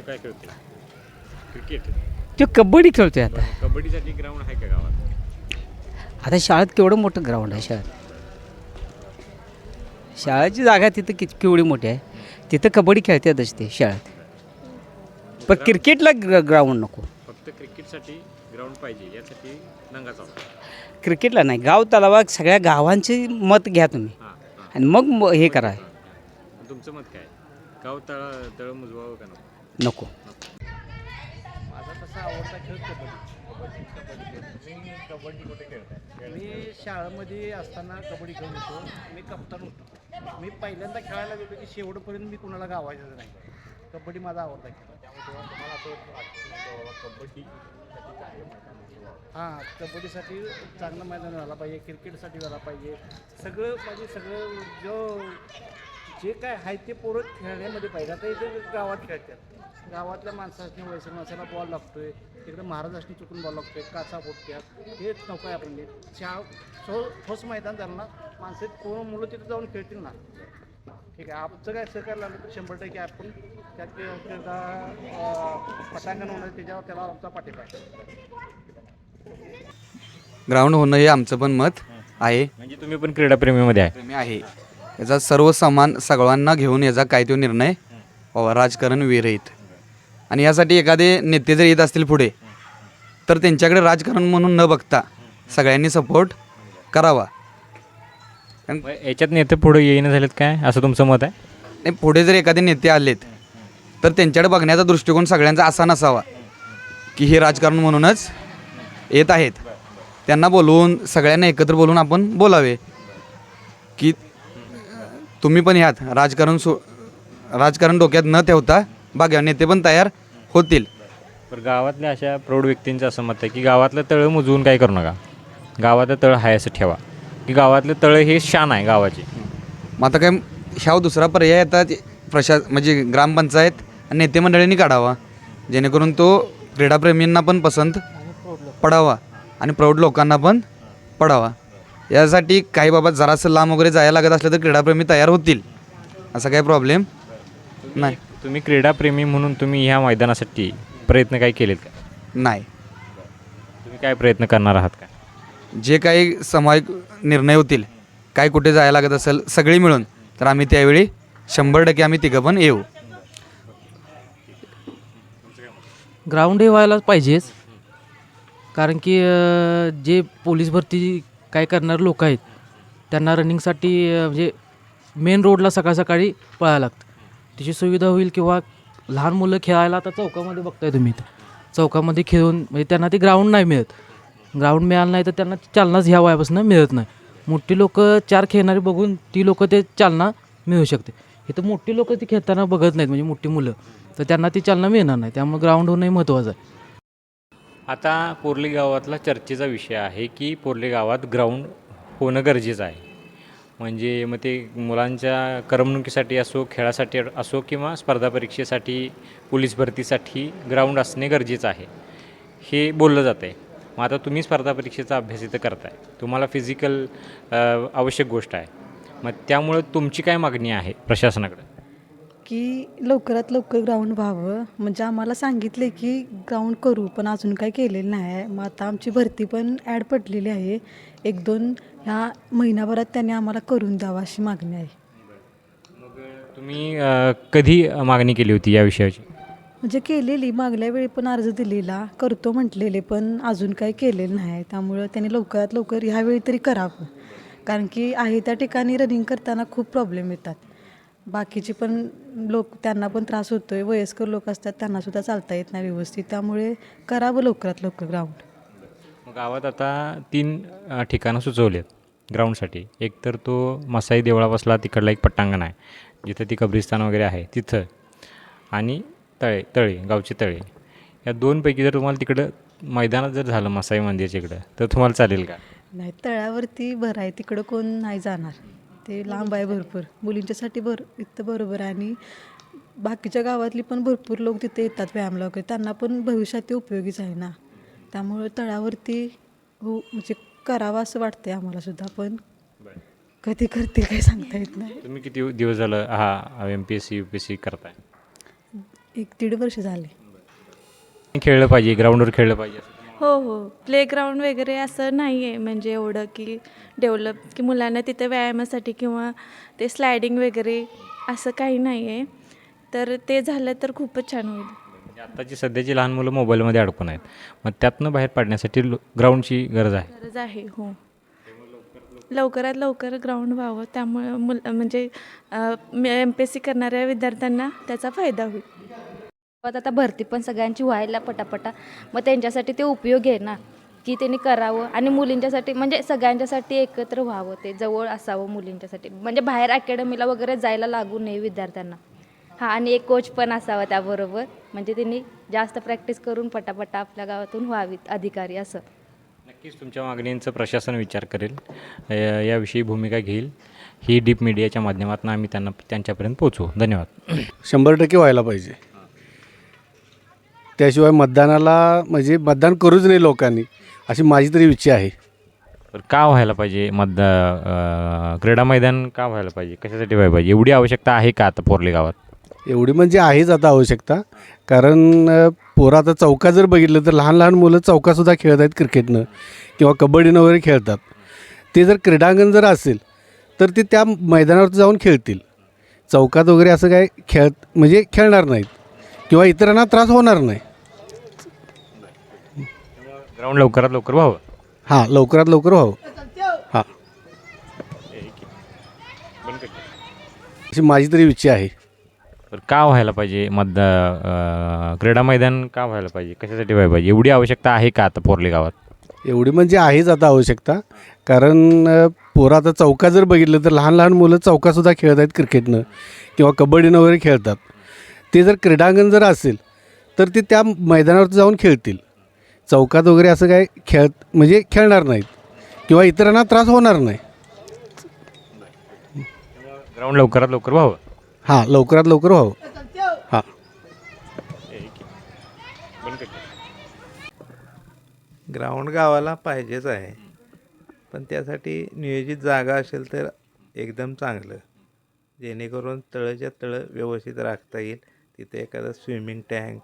काय करते क्रिकेट, तो कबड्डी खेळतोय आता. कबड्डीसाठी ग्राउंड आहे का गावात? आता शाळेत केवढं मोठं ग्राउंड आहे. शाळेची जागा तिथं केवढी मोठी आहे, तिथं कबड्डी खेळतातच ते शाळेत. पण क्रिकेटला ग्राउंड नको. फक्त क्रिकेटसाठी ग्राउंड पाहिजे यासाठी नंगा चालू. क्रिकेटला नाही, गाव तलावात सगळ्या गावांचे मत घ्या तुम्ही आणि मग हे करा. तुमचं मत काय? गाव तळ मुजवावं का नको? माझा तसा आवडता खेळ कबड्डी कुठे खेळताय? मी शाळेमध्ये असताना कबड्डी खेळत होतो, मी कप्तान होतो. मी पहिल्यांदा खेळायला गेलो की शेवटपर्यंत मी कुणाला गावायचं नाही. कबड्डी माझा आवडता खेळ. त्यामुळे तुम्हाला असं कबड्डी हां, कबड्डीसाठी चांगलं मैदान व्हायला पाहिजे, क्रिकेटसाठी व्हायला पाहिजे. सगळं म्हणजे सगळं जे काय आहे ते पोरं खेळण्यामध्ये पाहिजे. आता इथे गावात खेळतात, गावातल्या माणसाने वयस्कर माणसाला बॉल लागतोय, तिकडे महाराजांनी चुकून बॉल लागतोय, काचा बोटतात, हेच नको आहे. आपण ठोस मैदान झालं ना, माणसं कोण मुलं तिथं जाऊन खेळतील ना. ठीक आहे, आमचं काय सहकार्य लागलं तर 100% आपण त्यात पटांगण होणार त्याच्यावर त्याला आमचा पाठिंबा आहे. ग्राउंड होणं हे आमचं पण मत आहे. म्हणजे तुम्ही पण क्रीडाप्रेमीमध्ये आहे. याचा सर्व समान सगळ्यांना घेऊन याचा काय तो निर्णय व्हावा, राजकारण विरहित. आणि यासाठी एखादे नेते जर येत असतील पुढे तर त्यांच्याकडे राजकारण म्हणून न बघता सगळ्यांनी सपोर्ट करावा. याच्यात नेते पुढे येईन झालेत काय असं तुमचं मत आहे? नाही, पुढे जर एखादे नेते आलेत तर त्यांच्याकडे बघण्याचा दृष्टिकोन सगळ्यांचा असा नसावा की हे राजकारण म्हणूनच येत आहेत. त्यांना बोलवून सगळ्यांना एकत्र बोलून आपण बोलावे की तुम्ही पण ह्यात राजकारण डोक्यात न ठेवता बघा, नेते पण तयार होतील. पण गावातल्या अशा प्रौढ व्यक्तींचं असं मत आहे की गावातलं तळं मुजवून काय करू नका, गावातलं तळं आहे असं ठेवा, की गावातलं तळं हे शान आहे गावाची. मग आता काय ह्या दुसरा पर्याय आता म्हणजे ग्रामपंचायत आणि नेते मंडळींनी काढावा, जेणेकरून तो क्रीडाप्रेमींना पण पसंत पडावा आणि प्रौढ लोकांना पण पडावा. यासाठी काही बाबा जरासं लांब वगैरे जायला लागत असलं तर क्रीडाप्रेमी तयार होतील, असा काही प्रॉब्लेम नाही. तुम्ही क्रीडाप्रेमी म्हणून तुम्ही ह्या मैदानासाठी प्रयत्न काय केलेत का? नाही. तुम्ही काय प्रयत्न करणार आहात का? जे काही सामायिक निर्णय होतील, काय कुठे जायला लागत असेल सगळी मिळून, तर आम्ही त्यावेळी 100% आम्ही तिघं पण येऊ. ग्राउंड हे व्हायला पाहिजेच, कारण की जे पोलीस भरती काय करणारे लोक आहेत त्यांना रनिंगसाठी म्हणजे मेन रोडला सकाळी पळायला लागतं. त्याची सुविधा होईल किंवा लहान मुलं खेळायला आता चौकामध्ये बघताय तुम्ही इथं चौकामध्ये खेळून म्हणजे त्यांना ते ग्राउंड नाही मिळत. ग्राउंड मिळालं नाही तर त्यांना चालनाच ह्या वयापासून मिळत नाही. मोठी लोक 4 खेळणारी बघून ती लोक ते चालना मिळू शकते. इथं मोठी लोक ती खेळताना बघत नाहीत म्हणजे मोठी मुलं, तर त्यांना ती चालना मिळणार नाही. त्यामुळे ग्राउंड होणंही महत्त्वाचं आहे. आता पोर्ली गावातला चर्चेचा विषय आहे की पोर्ली गावात ग्राउंड होणं गरजेचं आहे. म्हणजे मग ते मुलांच्या करमणुकीसाठी असो, खेळासाठी असो किंवा स्पर्धा परीक्षेसाठी, पोलीस भरतीसाठी ग्राउंड असणे गरजेचं आहे हे बोललं जातं आहे. मग आता तुम्ही स्पर्धा परीक्षेचा अभ्यास इथं करताय, तुम्हाला फिजिकल आवश्यक गोष्ट आहे. मग त्यामुळं तुमची काय मागणी आहे प्रशासनाकडे? की लवकरात लवकर ग्राउंड व्हावं. म्हणजे आम्हाला सांगितले की ग्राउंड करू, पण अजून काही केलेलं नाही आहे. मग आता आमची भरती पण ॲड पडलेली आहे. 1-2 ह्या महिनाभरात त्यांनी आम्हाला करून द्यावं अशी मागणी आहे. तुम्ही कधी मागणी केली होती या विषयाची? म्हणजे केलेली, मागल्या वेळी पण अर्ज दिलेला, करतो म्हटलेले, पण अजून काही केलेलं नाही आहे. त्यामुळं त्यांनी लवकरात लवकर ह्यावेळी तरी करावं. कारण की आहे त्या ठिकाणी रनिंग करताना खूप प्रॉब्लेम येतात. बाकीचे पण लोक, त्यांना पण त्रास होतो आहे. वयस्कर लोक असतात, त्यांनासुद्धा चालता येत नाही व्यवस्थित. त्यामुळे करावं लवकरात लवकर ग्राउंड. मग गावात आता 3 ठिकाणं सुचवली आहेत ग्राउंडसाठी. एक तर तो मसाई देवळापासला तिकडला एक पट्टांगण आहे जिथं ती कब्रिस्तान वगैरे आहे तिथं, आणि तळे गावचे तळे. या 2पैकी जर तुम्हाला तिकडं मैदानात जर झालं मसाई मंदिरच्या इकडं तर तुम्हाला चालेल का? नाही, तळ्यावरती बरं आहे, तिकडं कोण नाही जाणार. ते लांब आहे भरपूर. मुलींच्यासाठी इथं बरोबर आहे. आणि बाकीच्या गावातली पण भरपूर लोक तिथे येतात व्यायामला वगैरे, त्यांना पण भविष्यात ते उपयोगीच आहे ना. त्यामुळे तळ्यावरती हो म्हणजे करावं असं वाटते आम्हाला सुद्धा, पण कधी करतील काही सांगता येत नाही. तुम्ही किती दिवस झालं हा MPSC UPSC करताय? 1-1.5 वर्ष झाले. खेळलं पाहिजे, ग्राउंडवर खेळलं पाहिजे? हो, प्लेग्राऊंड वगैरे असं नाही आहे म्हणजे एवढं की डेव्हलप, की मुलांना तिथे व्यायामासाठी किंवा ते स्लायडिंग वगैरे असं काही नाही आहे. तर ते झालं तर खूपच छान होईल. म्हणजे आत्ताची सध्याची लहान मुलं मोबाईलमध्ये अडकून आहेत, मग त्यातनं बाहेर पडण्यासाठी ग्राउंडची गरज आहे. हो, लवकरात लवकर ग्राउंड व्हावं. त्यामुळं म्हणजे MPSC करणाऱ्या विद्यार्थ्यांना त्याचा फायदा होईल. आता भरती पण सगळ्यांची व्हायला पटापटा, मग त्यांच्यासाठी ते उपयोगी आहे ना की त्यांनी करावं. आणि मुलींच्यासाठी म्हणजे सगळ्यांच्यासाठी एकत्र व्हावं, ते जवळ असावं मुलींच्यासाठी. म्हणजे बाहेर अकॅडमीला वगैरे जायला लागू नये विद्यार्थ्यांना. आणि एक कोच पण असावा त्याबरोबर, म्हणजे त्यांनी जास्त प्रॅक्टिस करून पटापटा आपल्या गावातून व्हावीत अधिकारी असं. नक्कीच तुमच्या मागणींचा प्रशासन विचार करेल, याविषयी भूमिका घेईल. ही डीप मीडियाच्या माध्यमातून आम्ही त्यांच्यापर्यंत पोहोचवू. धन्यवाद. 100% व्हायला पाहिजे. त्याशिवाय मतदानाला म्हणजे मतदान करूच नाही लोकांनी, अशी माझी तरी इच्छा आहे. का व्हायला पाहिजे क्रीडा मैदान का व्हायला पाहिजे, कशासाठी व्हायला पाहिजे? एवढी आवश्यकता आहे का आता पोर्ली गावात? एवढी म्हणजे आहेच आता आवश्यकता. कारण पोरं आता चौका जर बघितलं तर लहान मुलं चौकासुद्धा खेळत आहेत क्रिकेटनं किंवा कबड्डीनं वगैरे खेळतात. ते जर क्रीडांगण जर असेल तर ते त्या मैदानावर जाऊन खेळतील. चौकात वगैरे असं काय खेळणार नाहीत किंवा इतरांना त्रास होणार नाही. ग्राउंड लवकरात लवकर व्हावं. हां, लवकरात लवकर व्हावं. हां, अशी माझी तरी इच्छा आहे. का व्हायला पाहिजे क्रीडा मैदान का व्हायला पाहिजे, कशासाठी व्हायला पाहिजे? एवढी आवश्यकता आहे का आता पोर्ली गावात? एवढी म्हणजे आहेच आता आवश्यकता. कारण पोरं आता चौका जर बघितलं तर लहान मुलं चौकासुद्धा खेळत आहेत क्रिकेटनं किंवा कबड्डीनं वगैरे खेळतात. ते जर क्रीडांगण जर असेल तर ते त्या मैदानावर जाऊन खेळतील. चौकात वगैरे असं काय खेळणार नाहीत किंवा इतरांना त्रास होणार नाही. ग्राउंड लवकरात लवकर व्हावं. हां, लवकरात लवकर व्हावं. हां, ग्राउंड गावाला पाहिजेच आहे, पण त्यासाठी नियोजित जागा असेल तर एकदम चांगलं, जेणेकरून तळंच्या तळं व्यवस्थित राखता येईल. तिथे एखादा स्विमिंग टँक,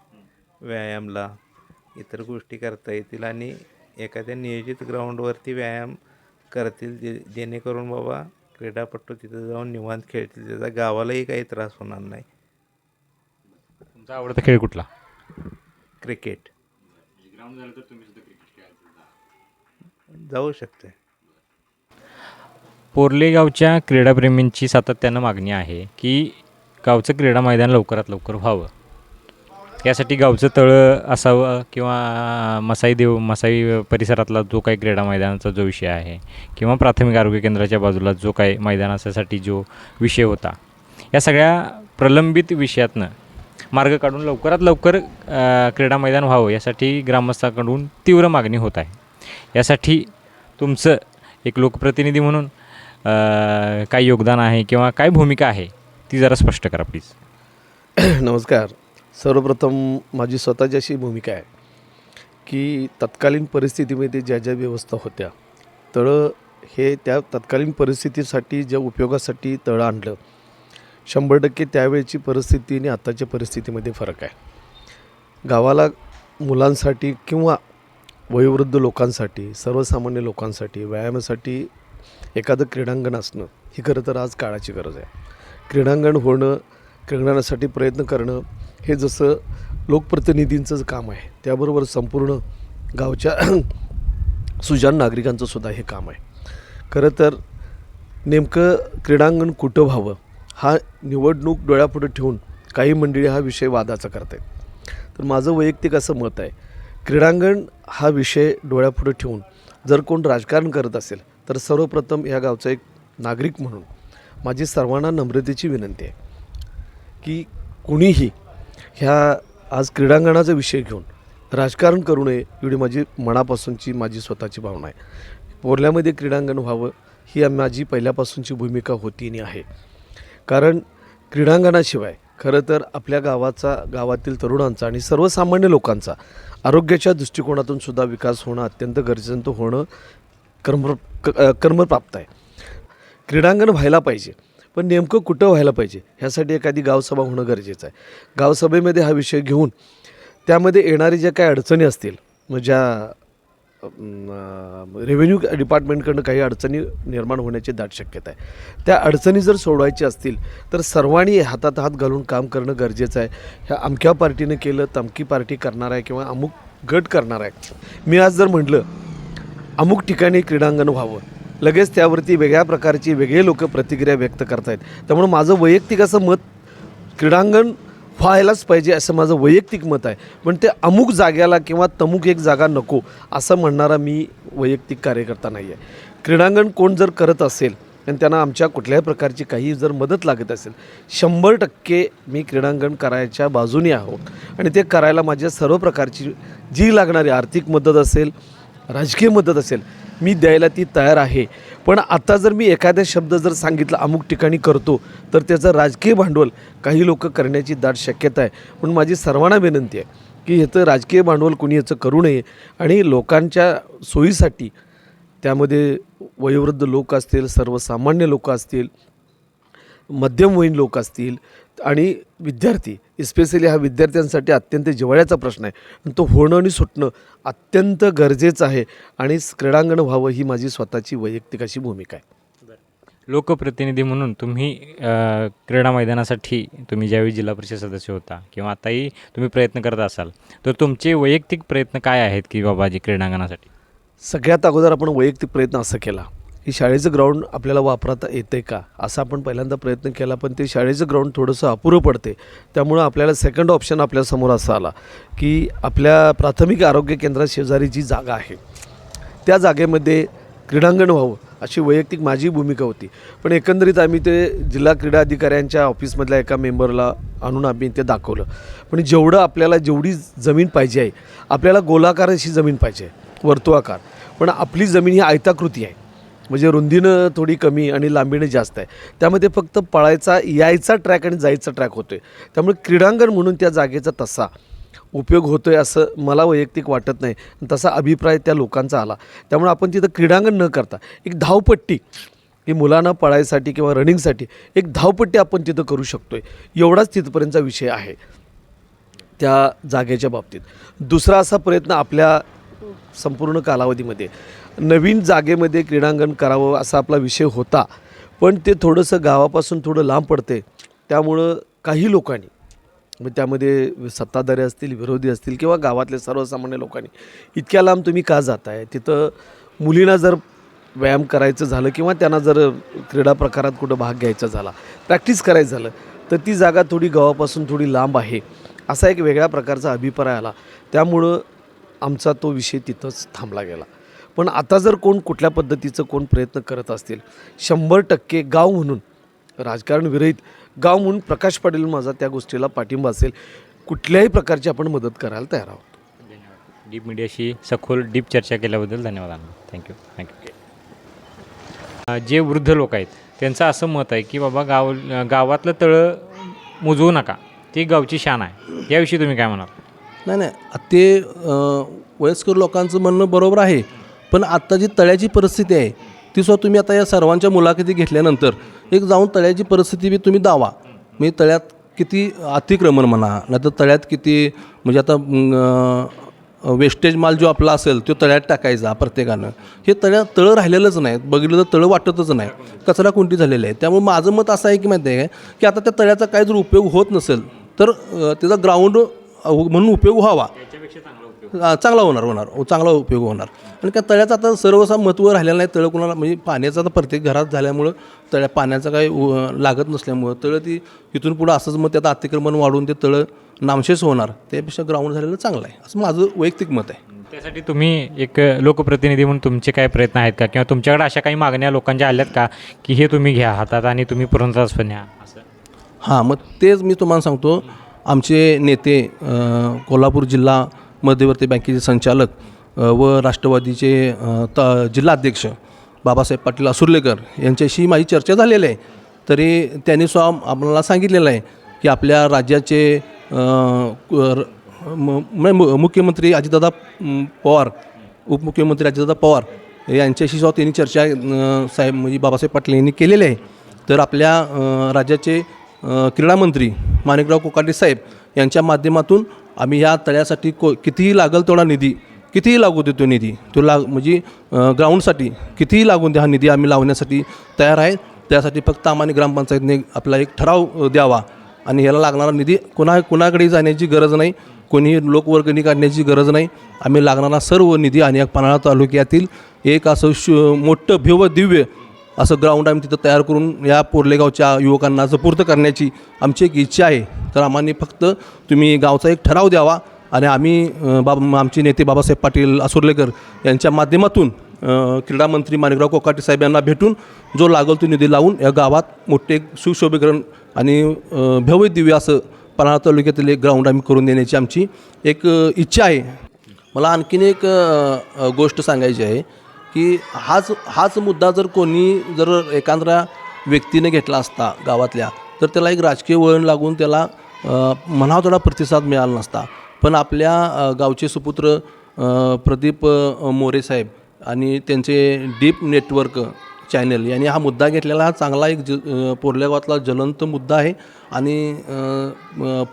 व्यायामला इतर गोष्टी करता येतील आणि एखाद्या नियोजित ग्राउंडवरती व्यायाम करतील, जेणेकरून बाबा क्रीडापटू तिथं जाऊन निवांत खेळतील, त्याचा गावालाही काही त्रास होणार नाही. तुमचा आवडता खेळ कुठला? क्रिकेट. जाऊ शकते. पोर्ले गावच्या क्रीडाप्रेमींची सातत्यानं मागणी आहे की गावचं क्रीडा मैदान लवकरात लवकर व्हावं. यासाठी गावचं तळं असावं किंवा मसाई परिसरातला जो काही क्रीडा मैदानाचा जो विषय आहे किंवा प्राथमिक आरोग्य केंद्राच्या बाजूला जो काही मैदानासाठी जो विषय होता, या सगळ्या प्रलंबित विषयातनं मार्ग काढून लवकरात लवकर क्रीडा मैदान व्हावं यासाठी ग्रामस्थांकडून तीव्र मागणी होत आहे. यासाठी तुमचं एक लोकप्रतिनिधी म्हणून काय योगदान आहे किंवा काय भूमिका आहे ती जरा स्पष्ट करा प्लीज. नमस्कार. सर्वप्रथम माझी स्वतःची अशी भूमिका आहे की तत्कालीन परिस्थितीमध्ये ज्या ज्या व्यवस्था होत्या, तळं हे त्या तत्कालीन परिस्थितीसाठी ज्या उपयोगासाठी तळं आणलं, 100% त्यावेळची परिस्थिती आणि आत्ताच्या परिस्थितीमध्ये फरक आहे. गावाला मुलांसाठी किंवा वयोवृद्ध लोकांसाठी, सर्वसामान्य लोकांसाठी, व्यायामासाठी एखादं क्रीडांगण असणं ही खरं तर आज काळाची गरज आहे. क्रीडांगण होणं, क्रीडांगणासाठी प्रयत्न करणं हे जसं लोकप्रतिनिधींचंच काम आहे, त्याबरोबर संपूर्ण गावच्या सुजाण नागरिकांचं सुद्धा हे काम आहे. खरं तर नेमकं क्रीडांगण कुठं व्हावं हा निवडणूक डोळ्यापुढे ठेवून काही मंडळी हा विषय वादाचा करत आहेत. तर माझं वैयक्तिक असं मत आहे, क्रीडांगण हा विषय डोळ्यापुढे ठेवून जर कोण राजकारण करत असेल तर सर्वप्रथम या गावचा एक नागरिक म्हणून माझी सर्वांना नम्रतेची विनंती आहे की कुणीही ह्या आज क्रीडांगणाचा विषय घेऊन राजकारण करू नये, एवढी माझी मनापासूनची माझी स्वतःची भावना आहे. पोर्ल्यामध्ये क्रीडांगण व्हावं ही माझी पहिल्यापासूनची भूमिका होती आणि आहे. कारण क्रीडांगणाशिवाय खरं तर आपल्या गावातील तरुणांचा आणि सर्वसामान्य लोकांचा आरोग्याच्या दृष्टिकोनातून सुद्धा विकास होणं अत्यंत गरजेचं होणं कर्मप्राप्त आहे. क्रीडांगण व्हायला पाहिजे, पण नेमकं कुठं व्हायला पाहिजे ह्यासाठी एखादी गावसभा होणं गरजेचं आहे. गावसभेमध्ये हा विषय घेऊन त्यामध्ये येणारी ज्या काही अडचणी असतील, मग ज्या रेव्हेन्यू डिपार्टमेंटकडनं काही अडचणी निर्माण होण्याची दाट शक्यता आहे, त्या अडचणी जर सोडवायची असतील तर सर्वांनी हातात हात घालून काम करणं गरजेचं आहे. ह्या अमक्या पार्टीनं केलं, तमकी पार्टी करणार आहे किंवा अमुक गट करणार आहे. मी आज जर म्हटलं अमुक ठिकाणी क्रीडांगण व्हावं, लगेच त्यावरती वेगळ्या प्रकारची वेगळे लोक प्रतिक्रिया व्यक्त करत आहेत. त्यामुळे माझं वैयक्तिक असं मत क्रीडांगण व्हायलाच पाहिजे असं माझं वैयक्तिक मत आहे. पण ते अमुक जाग्याला किंवा तमुक एक जागा नको असं म्हणणारा मी वैयक्तिक कार्यकर्ता नाही आहे. क्रीडांगण कोण जर करत असेल आणि त्यांना आमच्या कुठल्याही प्रकारची काही जर मदत लागत असेल, 100% मी क्रीडांगण करायच्या बाजूने आहोत आणि ते करायला माझ्या सर्व प्रकारची जी लागणारी आर्थिक मदत असेल, राजकीय मदत असेल, मी द्यायला ती तयार आहे. पण आता जर मी एखादा शब्द जर सांगितला अमुक ठिकाणी करतो तर त्याचं राजकीय भांडवल काही लोक करण्याची दाट शक्यता आहे. पण माझी सर्वांना विनंती आहे की ह्याचं राजकीय भांडवल कोणी ह्याचं करू नये आणि लोकांच्या सोयीसाठी त्यामध्ये वयोवृद्ध लोक असतील, सर्वसामान्य लोक असतील, मध्यमवयीन लोक असतील आणि विद्यार्थी, स्पेशली हा विद्यार्थ्यांसाठी अत्यंत जिव्हाळ्याचा प्रश्न आहे आणि तो होणं आणि सुटणं अत्यंत गरजेचं आहे आणि क्रीडांगण व्हावं ही माझी स्वतःची वैयक्तिक अशी भूमिका आहे. लोकप्रतिनिधी म्हणून तुम्ही क्रीडा मैदानासाठी तुम्ही ज्यावेळी जिल्हा परिषद सदस्य होता किंवा आताही तुम्ही प्रयत्न करत असाल, तर तुमचे वैयक्तिक प्रयत्न काय आहेत की बाबा जे क्रीडांगणासाठी? सगळ्यात अगोदर आपण वैयक्तिक प्रयत्न असं केला की शाळेचं ग्राउंड आपल्याला वापरता येतं का असा आपण पहिल्यांदा प्रयत्न केला. पण ते शाळेचं ग्राउंड थोडंसं अपुरं पडते. त्यामुळं आपल्याला सेकंड ऑप्शन आपल्यासमोर असा आला की आपल्या प्राथमिक आरोग्य केंद्रात शेजारी जी जागा आहे त्या जागेमध्ये क्रीडांगण व्हावं अशी वैयक्तिक माझी भूमिका होती. पण एकंदरीत आम्ही ते जिल्हा क्रीडा अधिकाऱ्यांच्या ऑफिसमधल्या एका मेंबरला आणून आम्ही ते दाखवलं. पण जेवढं आपल्याला जेवढी जमीन पाहिजे आहे, आपल्याला गोलाकार अशी जमीन पाहिजे, वर्तुळाकार, पण आपली जमीन ही आयताकृती आहे, म्हणजे रुंदीनं थोडी कमी आणि लांबीनं जास्त आहे. त्यामध्ये फक्त पळायचा यायचा ट्रॅक आणि जायचा ट्रॅक होतो आहे. त्यामुळे क्रीडांगण म्हणून त्या जागेचा तसा उपयोग होतो आहे असं मला वैयक्तिक वाटत नाही. तसा अभिप्राय त्या लोकांचा आला. त्यामुळे आपण तिथं क्रीडांगण न करता एक धावपट्टी, की मुलांना पळायसाठी किंवा रनिंगसाठी एक धावपट्टी आपण तिथं करू शकतो आहे, एवढाच तिथपर्यंतचा विषय आहे त्या जागेच्या बाबतीत. दुसरा असा प्रयत्न आपल्या संपूर्ण कालावधीमध्ये नवीन जागेमध्ये क्रीडांगण करावं असा आपला विषय होता. पण ते थोडंसं गावापासून थोडं लांब पडते. त्यामुळं काही लोकांनी, मग त्यामध्ये सत्ताधारी असतील, विरोधी असतील किंवा गावातले सर्वसामान्य लोकांनी, इतक्या लांब तुम्ही का जाताय, तिथं मुलींना जर व्यायाम करायचं झालं किंवा त्यांना जर क्रीडा प्रकारात कुठं भाग घ्यायचा झाला, प्रॅक्टिस करायचं झालं, तर ती जागा थोडी गावापासून थोडी लांब आहे असा एक वेगळ्या प्रकारचा अभिप्राय आला. त्यामुळं आमचा तो विषय तिथंच थांबला गेला. पण आता जर कोण कुठल्या पद्धतीचं कोण प्रयत्न करत असतील, 100% गाव म्हणून राजकारण विरहित गाव म्हणून प्रकाश पाटील माझा त्या गोष्टीला पाठिंबा असेल. कुठल्याही प्रकारची आपण मदत करायला तयार आहोत. डीप मीडियाशी सखोल डीप चर्चा केल्याबद्दल धन्यवाद. थँक्यू. जे वृद्ध लोक आहेत त्यांचं असं मत आहे की बाबा गावातलं तळं मुजवू नका, ती गावची शान आहे. याविषयी तुम्ही काय म्हणाल? नाही ते वयस्कर लोकांचं म्हणणं बरोबर आहे, पण आत्ता जी तळ्याची परिस्थिती आहे ती सुद्धा तुम्ही आता या सर्वांच्या मुलाखती घेतल्यानंतर एक जाऊन तळ्याची परिस्थिती बी तुम्ही दावा. म्हणजे तळ्यात किती अतिक्रमण म्हणा, नाही तर तळ्यात किती म्हणजे आता वेस्टेज माल जो आपला असेल तो तळ्यात टाकायचा प्रत्येकानं. हे तळं राहिलेलंच नाही, बघितलं तर तळं वाटतच नाही, कचरा कुंटी झालेलं आहे. त्यामुळे माझं मत असं आहे की माहिती आहे की आता त्या तळ्याचा काय जर उपयोग होत नसेल तर त्याचा ग्राउंड म्हणून उपयोग व्हावा, चांगला चांगला उपयोग होणार. आणि त्या तळ्याचं आता सर्वसा महत्त्व राहिलेलं नाही. तळं कोणाला म्हणजे पाण्याचं आता प्रत्येक घरात झाल्यामुळं पाण्याचा काही लागत नसल्यामुळं तळं ती इथून पुढं असंच मग त्यात अतिक्रमण वाढून ते तळं नामशेष होणार, त्यापेक्षा ग्राउंड झालेलं चांगलं आहे असं माझं वैयक्तिक मत आहे. त्यासाठी तुम्ही एक लोकप्रतिनिधी म्हणून तुमचे काय प्रयत्न आहेत का, किंवा तुमच्याकडे अशा काही मागण्या लोकांच्या आल्यात का की हे तुम्ही घ्या हातात आणि तुम्ही पुरंदरास पण या असं? हां, मग तेच मी तुम्हाला सांगतो. आमचे नेते कोल्हापूर जिल्हा मध्यवर्ती बँकेचे संचालक व राष्ट्रवादीचे जिल्हाध्यक्ष बाबासाहेब पाटील असुर्लेकर यांच्याशी माझी चर्चा झालेली आहे. तरी त्यांनी स्वतः आम्हाला सांगितलेलं आहे की आपल्या राज्याचे मुख्यमंत्री अजितदादा पवार, उपमुख्यमंत्री अजितदादा पवार यांच्याशी सुद्धा त्यांनी चर्चा साहेब म्हणजे बाबासाहेब पाटील यांनी केलेली आहे. तर आपल्या राज्याचे क्रीडामंत्री माणिकराव कोकाटे साहेब यांच्या माध्यमातून आम्ही ह्या तळ्यासाठी कितीही लागेल तेवढा निधी, कितीही लागू देतो निधी, तो म्हणजे ग्राउंडसाठी कितीही लागून द्या हा निधी आम्ही लावण्यासाठी तयार आहे. त्यासाठी फक्त आम्हाला ग्रामपंचायतने आपला एक ठराव द्यावा आणि ह्याला लागणारा निधी कुणाकडे जाण्याची गरज नाही, कोणी लोकवर्गणी काढण्याची गरज नाही. आम्ही लागणारा सर्व निधी आणि पन्हाळा तालुक्यातील एक असं मोठं भव्य दिव्य असं ग्राउंड आम्ही तिथं तयार करून या पोर्लेगावच्या युवकांना सुपूर्द करण्याची आमची एक इच्छा आहे. तर आम्हाला फक्त तुम्ही गावचा एक ठराव द्यावा आणि आम्ही आमचे नेते बाबासाहेब पाटील असुर्लेकर यांच्या माध्यमातून क्रीडामंत्री माणिकराव कोकाटे साहेब यांना भेटून जो लागेल तो निधी लावून या गावात मोठे एक सुशोभीकरण आणि भव्य दिव्य असं पन्हाळा तालुक्यातील एक ग्राउंड आम्ही करून देण्याची आमची एक इच्छा आहे. मला आणखीन एक गोष्ट सांगायची आहे की हाच मुद्दा जर एखाद्या व्यक्तीने घेतला असता गावातल्या तर त्याला एक राजकीय वळण लागून त्याला म्हणावा थोडा प्रतिसाद मिळाला नसता. पण आपल्या गावचे सुपुत्र प्रदीप मोरे साहेब आणि त्यांचे डीप नेटवर्क चॅनल यांनी हा मुद्दा घेतलेला हा चांगला एक पोर्ले गावातला ज्वलंत मुद्दा आहे. आणि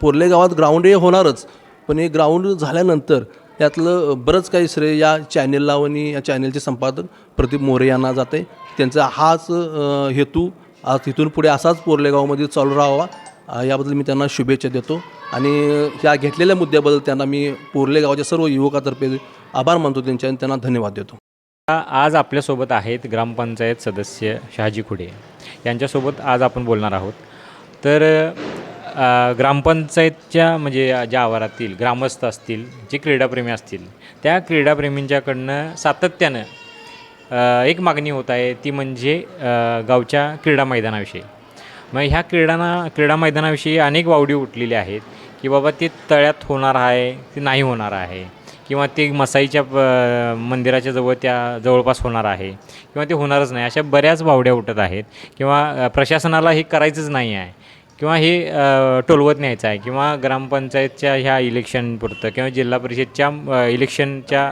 पोर्ले गावात ग्राउंड हे होणारच, पण हे ग्राउंड झाल्यानंतर त्यातलं बरंच काही श्रेय या चॅनेलला आणि या चॅनेलचे संपादक प्रदीप मोरे यांना जाते. त्यांचा हाच हेतू आज तिथून पुढे असाच पोर्ले गावामध्ये चालू राहावा याबद्दल मी त्यांना शुभेच्छा देतो. आणि या घेतलेल्या मुद्द्याबद्दल त्यांना मी पोर्ले गावाच्या सर्व युवकातर्फे आभार मानतो त्यांचे आणि त्यांना धन्यवाद देतो. आज आपल्यासोबत आहेत ग्रामपंचायत सदस्य शहाजी खुडे, यांच्यासोबत आज आपण बोलणार आहोत. तर ग्रामपंचायतच्या म्हणजे ज्या आवारातील ग्रामस्थ असतील, जे क्रीडाप्रेमी असतील, त्या क्रीडाप्रेमींच्याकडनं सातत्यानं एक मागणी होत आहे, ती म्हणजे गावच्या क्रीडा मैदानाविषयी. मग ह्या क्रीडा मैदानाविषयी अनेक वावडी उठलेली आहेत की बाबा ते तळ्यात होणार आहे, ते नाही होणार आहे, किंवा ते मसाईच्या मंदिराच्या जवळपास होणार आहे, किंवा ते होणारच नाही, अशा बऱ्याच वावड्या उठत आहेत. किंवा प्रशासनाला हे करायचंच नाही आहे, किंवा हे टोलवत न्यायचं आहे, किंवा ग्रामपंचायतच्या ह्या इलेक्शनपुरतं किंवा जिल्हा परिषदच्या इलेक्शनच्या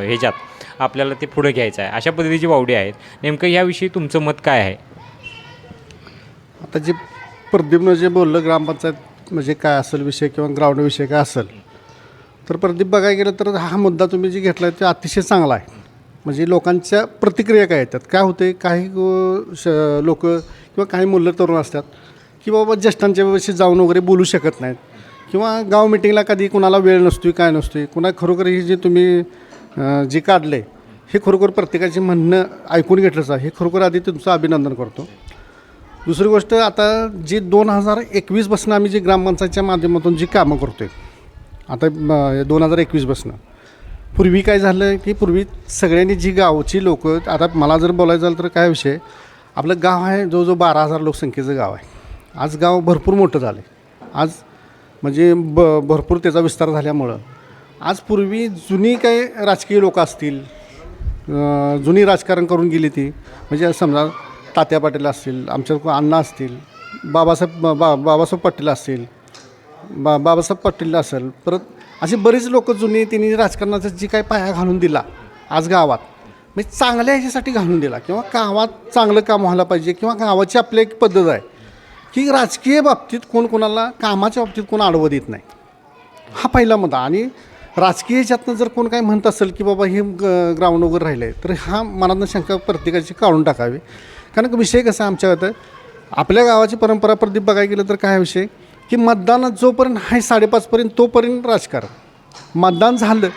ह्याच्यात आपल्याला ते पुढं घ्यायचं आहे, अशा पद्धतीची वावडी आहेत. नेमकं ह्याविषयी तुमचं मत काय आहे? आता जे प्रदीपनं जे बोललं ग्रामपंचायत म्हणजे काय असेल विषय किंवा ग्राउंड विषय काय असेल, तर प्रदीप बघायला गेलं तर हा मुद्दा तुम्ही जे घेतला आहे ते अतिशय चांगला आहे. म्हणजे लोकांच्या प्रतिक्रिया काय येतात, काय होते, काही लोक किंवा काही मुलं तरुण असतात की बाबा ज्येष्ठांच्या विषयी जाऊन वगैरे बोलू शकत नाहीत, किंवा गाव मिटिंगला कधी कुणाला वेळ नसतो, काय नसतो, कुणा खरोखर हे जे तुम्ही जे काढले हे खरोखर प्रत्येकाचे म्हणणं ऐकून घेतलंच आहे, हे खरोखर आधी तुमचं अभिनंदन करतो. दुसरी गोष्ट, आता जी 2021पासून आम्ही जी ग्रामपंचायतच्या माध्यमातून जी कामं करतो आहे, आता 2021पासून पूर्वी काय झालं की पूर्वी सगळ्यांनी जी गावची लोक, आता मला जर बोलायचं झालं तर काय विषय, आपलं गाव आहे जवळजवळ 12,000 लोकसंख्येचं गाव आहे. आज गाव भरपूर मोठं झालं आहे. आज म्हणजे भरपूर त्याचा विस्तार झाल्यामुळं आज पूर्वी जुनी काही राजकीय लोक असतील, जुनी राजकारण करून गेली ती, म्हणजे समजा तात्या पाटील असतील, आमच्या अण्णा असतील, बाबासाहेब पाटील असतील, बाबासाहेब पाटील असेल, परत अशी बरीच लोक जुनी त्यांनी राजकारणाचा जी काही पाया घालून दिला आज गावात, म्हणजे चांगल्या ह्याच्यासाठी घालून दिला, किंवा गावात चांगलं काम व्हायला पाहिजे, किंवा गावाची आपली एक पद्धत आहे की राजकीय बाबतीत कोण कोणाला कामाच्या बाबतीत कोण अडवत येत नाही. हा पहिला मुद्दा. आणि राजकीय ह्याच्यातनं जर कोण काय म्हणत असेल की बाबा हे ग्राउंड वगैरे राहिलं आहे, तर हा मनातनं शंका प्रत्येकाची काढून टाकावी. कारण विषय कसा आमच्या होतं, आपल्या गावाची परंपरा प्रदीप बघायला गेलं तर काय विषय की मतदानात जोपर्यंत आहे 5:30पर्यंत तोपर्यंत राजकारण, मतदान झालं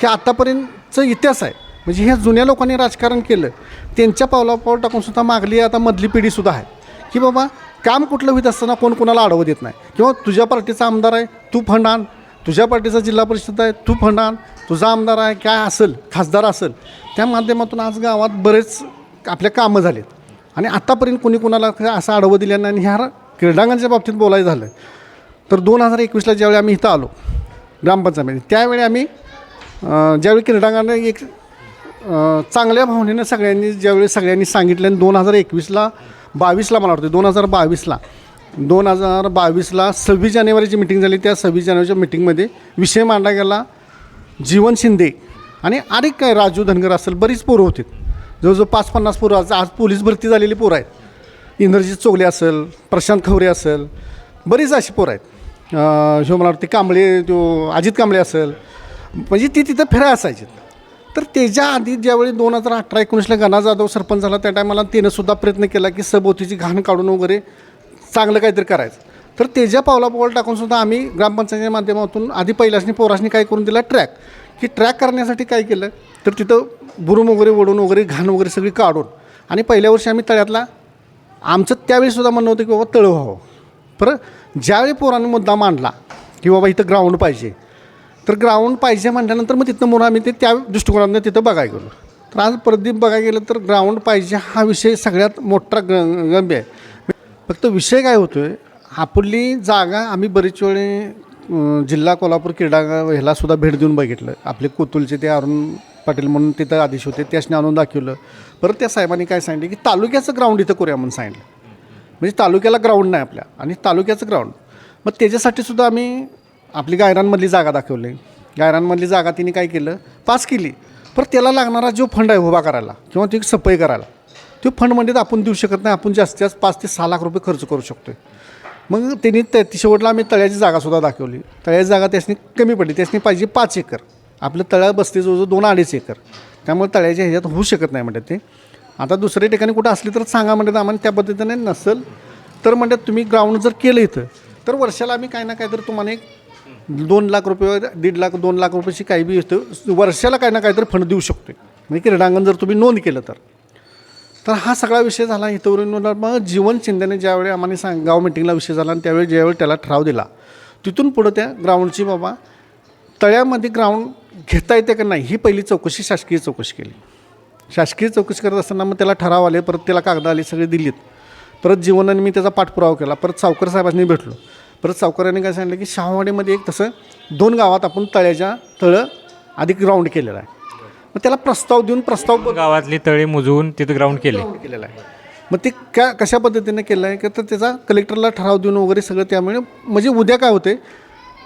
की आतापर्यंतचा इतिहास आहे. म्हणजे ह्या जुन्या लोकांनी राजकारण केलं, त्यांच्या पावलापाऊल टाकूनसुद्धा मागली आता मधली पिढीसुद्धा आहे की बाबा काम कुठलं होत असताना कोण कोणाला अडवत येत नाही, किंवा तुझ्या पार्टीचा आमदार आहे तू फंड आण, तुझ्या पार्टीचा जिल्हा परिषद आहे तू फंड आण, तुझा आमदार आहे काय असेल खासदार असेल, त्या माध्यमातून आज गावात बरेच आपल्या कामं झालेत. आणि आत्तापर्यंत कोणी कोणाला असं अडवं दिलं नाही. आणि ह्या क्रीडांगणच्या बाबतीत बोलायचं झालं तर 2021ला ज्यावेळी आम्ही इथं आलो ग्रामपंचायतीमध्ये, त्यावेळी आम्ही ज्यावेळी क्रीडांगण एक चांगल्या भावनेनं सगळ्यांनी सांगितलं. आणि 2022ला मला वाटतं 2022ला 26 जानेवारीची मिटिंग झाली. त्या 26 जानेवारीच्या मिटिंगमध्ये विषय मांडला गेला जीवन शिंदे आणि अनेक काय राजू धनगर असेल, बरीच पोरं होती, जवळजवळ 5-50 पोरं. आज पोलीस भरती झालेली पोरं आहेत, इंद्रजित चोगले असेल, प्रशांत खवरे असेल, बरीच अशी पोरं आहेत. मला वाटते कांबळे, तो अजित कांबळे असेल, म्हणजे ती तिथं फिराय असायची. तर त्याच्या आधी ज्यावेळी 2018-19ला गणा जाधव सरपंच झाला, त्या टायमाला त्यानंसुद्धा प्रयत्न केला की सभोवतीची घाण काढून वगैरे चांगलं काहीतरी करायचं. तर त्याच्या पावलापावल टाकूनसुद्धा आम्ही ग्रामपंचायतीच्या माध्यमातून आधी पहिल्यासनी पोरासनी काय करून दिला ट्रॅक, की ट्रॅक करण्यासाठी काय केलं तर तिथं बुरुम वगैरे ओढून वगैरे घाण वगैरे सगळी काढून, आणि पहिल्या वर्षी आम्ही तळ्यातला, आमचं त्यावेळीसुद्धा म्हणणं होतं की बाबा तळं व्हावं. बरं, ज्यावेळी पोरांनी मुद्दा मांडला की बाबा इथं ग्राउंड पाहिजे, तर ग्राउंड पाहिजे म्हटल्यानंतर मग तिथनं म्हणून आम्ही ते त्या दृष्टिकोनातून तिथं बघायला गेलो. तर आज प्रदीप बघायला गेलं तर ग्राउंड पाहिजे हा विषय सगळ्यात मोठा गंभीर आहे. फक्त विषय काय होतो आहे, आपली जागा आम्ही बरीच वेळे जिल्हा कोल्हापूर क्रीडा ह्यालासुद्धा भेट देऊन बघितलं. आपले कोतुलचे ते अरुण पाटील म्हणून तिथं आदेश होते, त्यासने आणून दाखवलं. परत त्या साहेबांनी काय सांगितलं की तालुक्याचं ग्राउंड इथं करूया म्हणून सांगितलं. म्हणजे तालुक्याला ग्राउंड नाही आपल्या, आणि तालुक्याचं ग्राउंड. मग त्याच्यासाठीसुद्धा आम्ही आपली गायरांमधली जागा दाखवली. गायरांमधली जागा तिने काय केलं, पास केली. परत त्याला लागणारा जो फंड आहे उभा करायला किंवा ती सफाई करायला, तो फंडमध्ये आपण देऊ शकत नाही. आपण जास्तीत जास्त 5 ते 6 लाख रुपये खर्च करू शकतो. मग त्यांनी शेवटला आम्ही तळ्याची जागासुद्धा दाखवली. तळ्याची जागा त्यासनी कमी पडली, त्यासनी पाहिजे 5 एकर. आपलं तळ्या बसते जवळजवळ 2-2.5 एकर. त्यामुळे तळ्याच्या ह्याच्यात होऊ शकत नाही म्हणतात ते. आता दुसऱ्या ठिकाणी कुठं असली तर सांगा म्हणतात आम्हाला, त्या पद्धतीने नसेल तर म्हणतात तुम्ही ग्राउंड जर केलं इथं तर वर्षाला आम्ही काही ना काहीतरी तुम्हाला एक 2 लाख रुपये, 1.5 लाख 2 लाख रुपयाची काही बी वर्षाला काही ना काहीतरी फंड देऊ शकतो. म्हणजे क्रीडांगण जर तुम्ही नोंद केलं तर हा सगळा विषय झाला इथवरून. मग जीवन शिंदेने ज्यावेळी आम्हाला गाव मिटिंगला विषय झाला, आणि त्यावेळी ज्यावेळी त्याला ठराव दिला, तिथून पुढं त्या ग्राउंडची बाबा तळ्यामध्ये ग्राउंड घेता येते का नाही ही पहिली चौकशी शासकीय चौकशी केली. शासकीय चौकशी करत असताना मग त्याला ठराव आले, परत त्याला कागद आले, सगळे दिलीत. परत जीवनाने मी त्याचा पाठपुरावा केला. परत सावकर साहेबांनी भेटलो. परत सावकारांनी काय सांगितलं की शाहवाडीमध्ये एक तसं 2 गावात आपण तळं आधी ग्राउंड केलेलं आहे. मग त्याला प्रस्ताव देऊन गावातली तळे मुजवून तिथं ग्राउंड केलेलं आहे. मग ते कशा पद्धतीने केलं आहे की तर त्याचा कलेक्टरला ठराव देऊन वगैरे सगळं. त्यामुळे म्हणजे उद्या काय होते,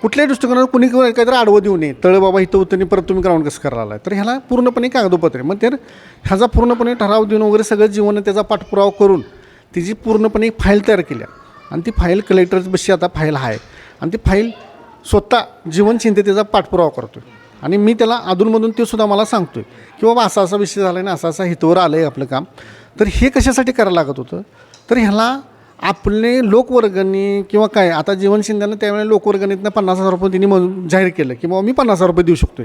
कुठल्याही दृष्टिकोनावर कुणी काहीतरी आडवं देऊ नये, तळं बाबा इथं होतं नाही परत तुम्ही ग्राउंड कसं करायला आहे. तर ह्याला पूर्णपणे कागदोपत्र मग तर ह्याचा पूर्णपणे ठराव देऊन वगैरे सगळं जीवन त्याचा पाठपुरावा करून तिची पूर्णपणे एक फाईल तयार केली. आणि ती फाईल कलेक्टरची बशी आता फाईल आहे, आणि ती फाईल स्वतः जीवन शिंदे त्याचा पाठपुरावा करतो. आणि मी त्याला अधूनमधून ते सुद्धा मला सांगतो की बाबा असा असा विषय झाला आणि असा हितवर आलं आहे आपलं काम. तर हे कशासाठी करायला लागत होतं, तर ह्याला आपले लोकवर्गणी किंवा काय, आता जीवन शिंदेनं त्यावेळेला लोकवर्गणीतनं 50,000 रुपये त्यांनी जाहीर केलं की बाबा मी 50,000 रुपये देऊ शकतो.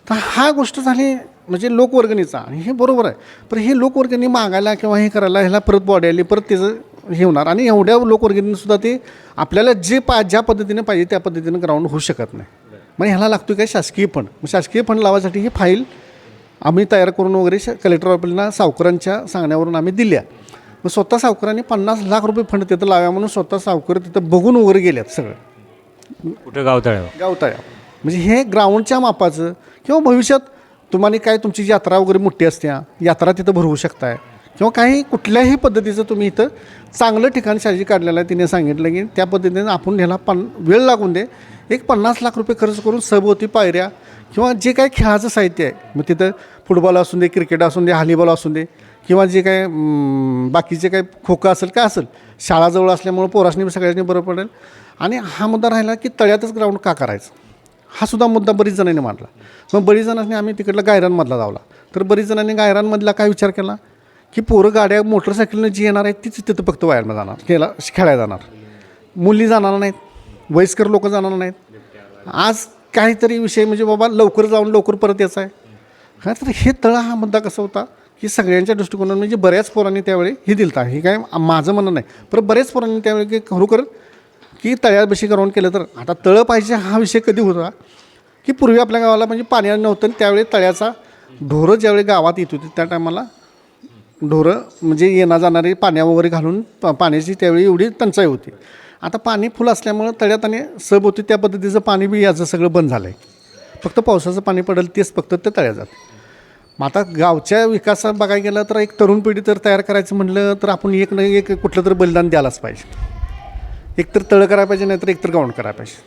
तर हा गोष्ट झाली म्हणजे लोकवर्गणीचा, आणि हे बरोबर आहे. पण हे लोकवर्गणी मागायला किंवा हे करायला ह्याला परत बॉडी आली, परत त्याचं हे होणार आणि एवढ्या लोकवर्गणीसुद्धा ते आपल्याला ज्या पद्धतीने पाहिजे त्या पद्धतीनं ग्राउंड होऊ शकत नाही. मग ह्याला लागतो काय शासकीय फंड. मग शासकीय फंड लावायसाठी ही फाईल आम्ही तयार करून वगैरे कलेक्टर ऑफिसला सावकारांच्या सांगण्यावरून आम्ही दिल्या. मग स्वतः सावकारांनी 50 लाख रुपये फंड तिथं लाव्या म्हणून स्वतः सावकार तिथं बघून वगैरे गेल्यात सगळं. कुठं गावतळ्यावर गावतळ्या म्हणजे हे ग्राउंडच्या मापाचं किंवा भविष्यात तुम्हाला काय तुमची यात्रा वगैरे मोठी असते यात्रा तिथं भरवू शकताय किंवा काही कुठल्याही पद्धतीचं तुम्ही इथं चांगलं ठिकाण शाळजी काढलेलं आहे. तिने सांगितलं की त्या पद्धतीने आपण ह्याला वेळ लागून दे एक 50 लाख रुपये खर्च करून सभोवती पायऱ्या किंवा जे काही खेळाचं साहित्य आहे मग तिथं फुटबॉल असून दे क्रिकेट असून दे हॉलीबॉल असून दे किंवा जे काय बाकीचे काही खो खो असेल काय असेल शाळाजवळ असल्यामुळं पोरासनी सगळ्यांनी बरं पडेल. आणि हा मुद्दा राहिला की तळ्यातच ग्राउंड का करायचं हा सुद्धा मुद्दा बरीच जणांनी मांडला. मग बरीच जणांनी आम्ही तिकडला गायरांमधला धावला तर बरीच जणांनी गायरांमधला काय विचार केला की पोरं गाड्या मोटरसायकलनं जी येणार आहेत तीच तिथं फक्त व्यायाम जाणार खेळायला जाणार. मुली जाणार नाहीत, वयस्कर लोक जाणार नाहीत. आज काहीतरी विषय म्हणजे बाबा लवकर जाऊन लवकर परत यायचं आहे हा. तर हे तळा हा मुद्दा कसा होता की सगळ्यांच्या दृष्टिकोनातून म्हणजे बऱ्याच पोरांनी त्यावेळी हे दिलं हे काय माझं म्हणणं नाही पण बऱ्याच पोरांनी त्यावेळी की खरोखर की तळ्याबशी ग्राउंड केलं तर आता तळं पाहिजे हा विषय कधी होता की पूर्वी आपल्या गावाला म्हणजे पाणी नव्हतं आणि त्यावेळी तळ्याचा ढोरं ज्यावेळी गावात येत होती त्या टायमाला ढोरं म्हणजे येणं जाणारी पाण्या वगैरे घालून पाण्याची त्यावेळी एवढी टंचाई होती. आता पाणी फुल असल्यामुळं तळ्यात आणि सब होती त्या पद्धतीचं पाणी बी याचं सगळं बंद झालं आहे. फक्त पावसाचं पाणी पडेल तेच फक्त ते तळ्यात जातं. मग आता गावच्या विकासात बघायला गेलं तर एक तरुण पिढी तर तयार करायचं म्हटलं तर आपण एक ना एक कुठलं तरी बलिदान द्यायलाच पाहिजे. एकतर तळं करायला पाहिजे नाहीतर एकतर ग्राउंड करायला पाहिजे.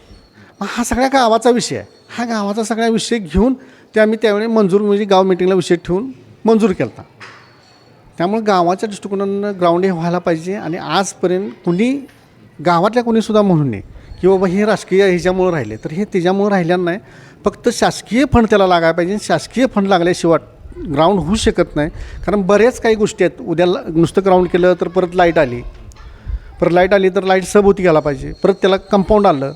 मग हा सगळ्या गावाचा विषय आहे. हा गावाचा सगळा विषय घेऊन ते आम्ही त्यावेळी मंजूर म्हणजे गाव मिटिंगला विषय ठेवून मंजूर केला होता. त्यामुळे गावाच्या दृष्टिकोनानं ग्राउंड हे व्हायला पाहिजे. आणि आजपर्यंत कुणी गावातल्या कोणीसुद्धा म्हणून नाही की बाबा हे राजकीय ह्याच्यामुळं राहिले तर हे त्याच्यामुळं राहिल्यानं नाही फक्त शासकीय फंड त्याला लागायला पाहिजे. शासकीय फंड लागल्याशिवाय ग्राउंड होऊ शकत नाही. कारण बऱ्याच काही गोष्टी आहेत. उद्या नुसतं ग्राउंड केलं तर परत लाईट आली तर लाईट सबोती घ्यायला पाहिजे. परत त्याला कंपाऊंड आलं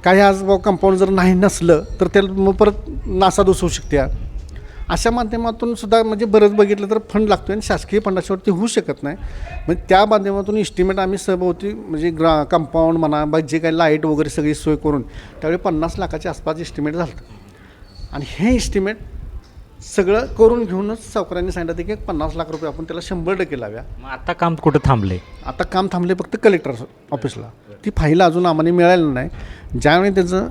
काही आज कंपाऊंड जर नाही नसलं तर त्याला मग परत नासाधूस होऊ शकते. अशा माध्यमातून सुद्धा म्हणजे बरंच बघितलं तर फंड लागतो आणि शासकीय फंडाशिवाय ते होऊ शकत नाही. म्हणजे त्या माध्यमातून इस्टिमेट आम्ही सभोवती म्हणजे कंपाऊंड म्हणा बा जे काही लाईट वगैरे सगळी सोय करून त्यावेळी 50 लाखाच्या आसपास इस्टिमेट झालं. आणि हे इस्टिमेट सगळं करून घेऊनच सावकारांनी सांगितलं की 50 लाख रुपये आपण त्याला 100% लाव्या. मग आता काम कुठं थांबले? आता काम थांबले फक्त कलेक्टर ऑफिसला. ती फाईल अजून आम्हाला मिळालेली नाही. ज्यावेळी त्याचं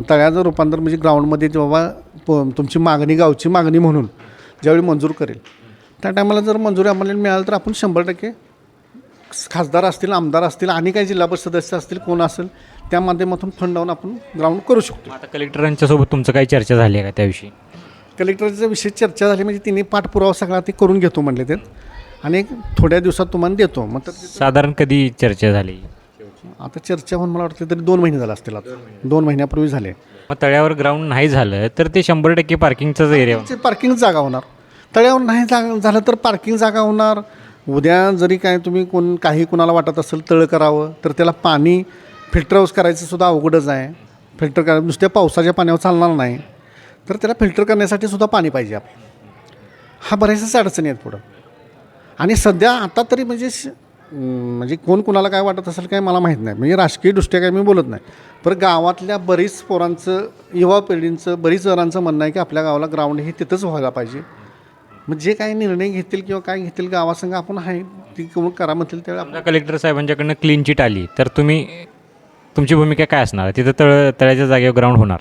तळ्याचं रूपांतर म्हणजे ग्राउंडमध्ये जेव्हा तुमची मागणी गावची मागणी म्हणून ज्यावेळी मंजूर करेल त्या टायमाला जर मंजुरी आम्हाला मिळाली तर आपण 100% खासदार असतील आमदार असतील आणि काही जिल्हा परिषद सदस्य असतील कोण असेल त्या माध्यमातून फंड लावून आपण ग्राउंड करू शकतो. आता कलेक्टरांच्यासोबत तुमचं काही चर्चा झाली आहे का त्याविषयी? कलेक्टरच्या विषयी चर्चा झाली म्हणजे तिने पाठपुरावा सगळा ते करून घेतो म्हणले ते आणि एक थोड्या दिवसात तुम्हाला देतो. मग तर साधारण कधी चर्चा झाली? आता चर्चा होऊन मला वाटतं तरी 2 महिने झाले असतील. आता 2 महिन्यापूर्वी झाले. मग तळ्यावर ग्राउंड नाही झालं तर ते 100% पार्किंगचाच एरिया पार्किंग जागा होणार. तळ्यावर नाही झालं तर पार्किंग जागा होणार. उद्या जरी काय तुम्ही काही कुणाला वाटत असेल तळं करावं तर त्याला पाणी फिल्टर हाऊस करायचं सुद्धा अवघडच आहे. फिल्टर करा नुसत्या पावसाच्या पाण्यावर चालणार नाही तर त्याला फिल्टर करण्यासाठी सुद्धा पाणी पाहिजे आपलं. हा बऱ्याचशाच अडचणी आहेत पुढं. आणि सध्या आता तरी म्हणजे कोण कुणाला काय वाटत असेल काय मला माहीत नाही म्हणजे राजकीयदृष्ट्या काय मी बोलत नाही पण गावातल्या बरीच पोरांचं युवा पिढींचं बरीच जणांचं म्हणणं आहे की आपल्या गावाला ग्राउंड हे तिथंच व्हायला पाहिजे. मग जे काही निर्णय घेतील किंवा काय घेतील गावासंग आपण आहे ती करा म्हणतील त्यावेळी आपल्या कलेक्टर साहेबांच्याकडनं क्लीन चिट आली तर तुमची भूमिका काय असणार? तिथं तळ्याच्या जागेवर ग्राउंड होणार?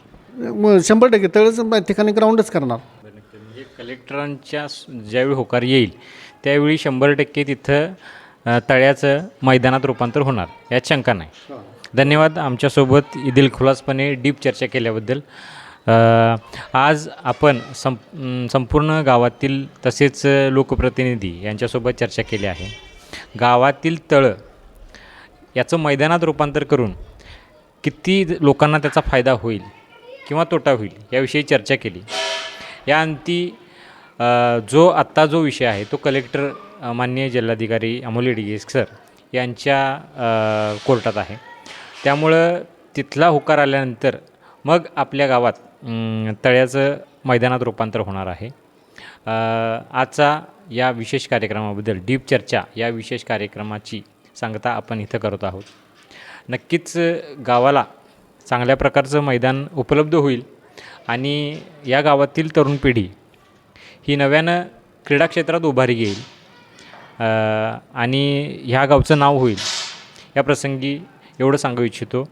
100% तळच ठिकाणी ग्राउंडच करणार. म्हणजे कलेक्टरांच्या ज्यावेळी होकार येईल त्यावेळी 100% तिथं तळ्याचं मैदानात रूपांतर होणार यात शंका नाही. धन्यवाद आमच्यासोबत दिलखुलासपणे डीप चर्चा केल्याबद्दल. आज आपण संपूर्ण गावातील तसेच लोकप्रतिनिधी यांच्यासोबत चर्चा केली आहे. गावातील तळं याचं मैदानात रूपांतर करून किती लोकांना त्याचा फायदा होईल किंवा तोटा होईल याविषयी चर्चा केली. या अंती जो विषय आहे तो कलेक्टर माननीय जिल्हाधिकारी अमोल डिगे सर यांच्या कोर्टात आहे. त्यामुळं तिथला होकार आल्यानंतर मग आपल्या गावात तळ्याचं मैदानात रूपांतर होणार आहे. आजचा या विशेष कार्यक्रमाबद्दल, डीप चर्चा या विशेष कार्यक्रमाची सांगता आपण इथं करत आहोत. नक्कीच गावाला चांगल्या प्रकारचं मैदान उपलब्ध होईल आणि या गावातील तरुण पिढी ही नव्यानं क्रीडा क्षेत्रात उभारी घेईल आणि ह्या गावचं नाव होईल. या प्रसंगी एवढं सांगू इच्छितो.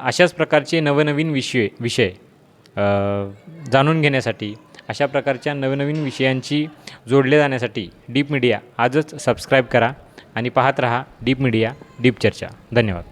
अशाच प्रकारचे नवनवीन विषय जाणून घेण्यासाठी, अशा प्रकारच्या नवनवीन विषयांची जोडले जाण्यासाठी डीप मीडिया आजच सबस्क्राईब करा आणि पाहत रहा डीप मीडिया, डीप चर्चा. धन्यवाद.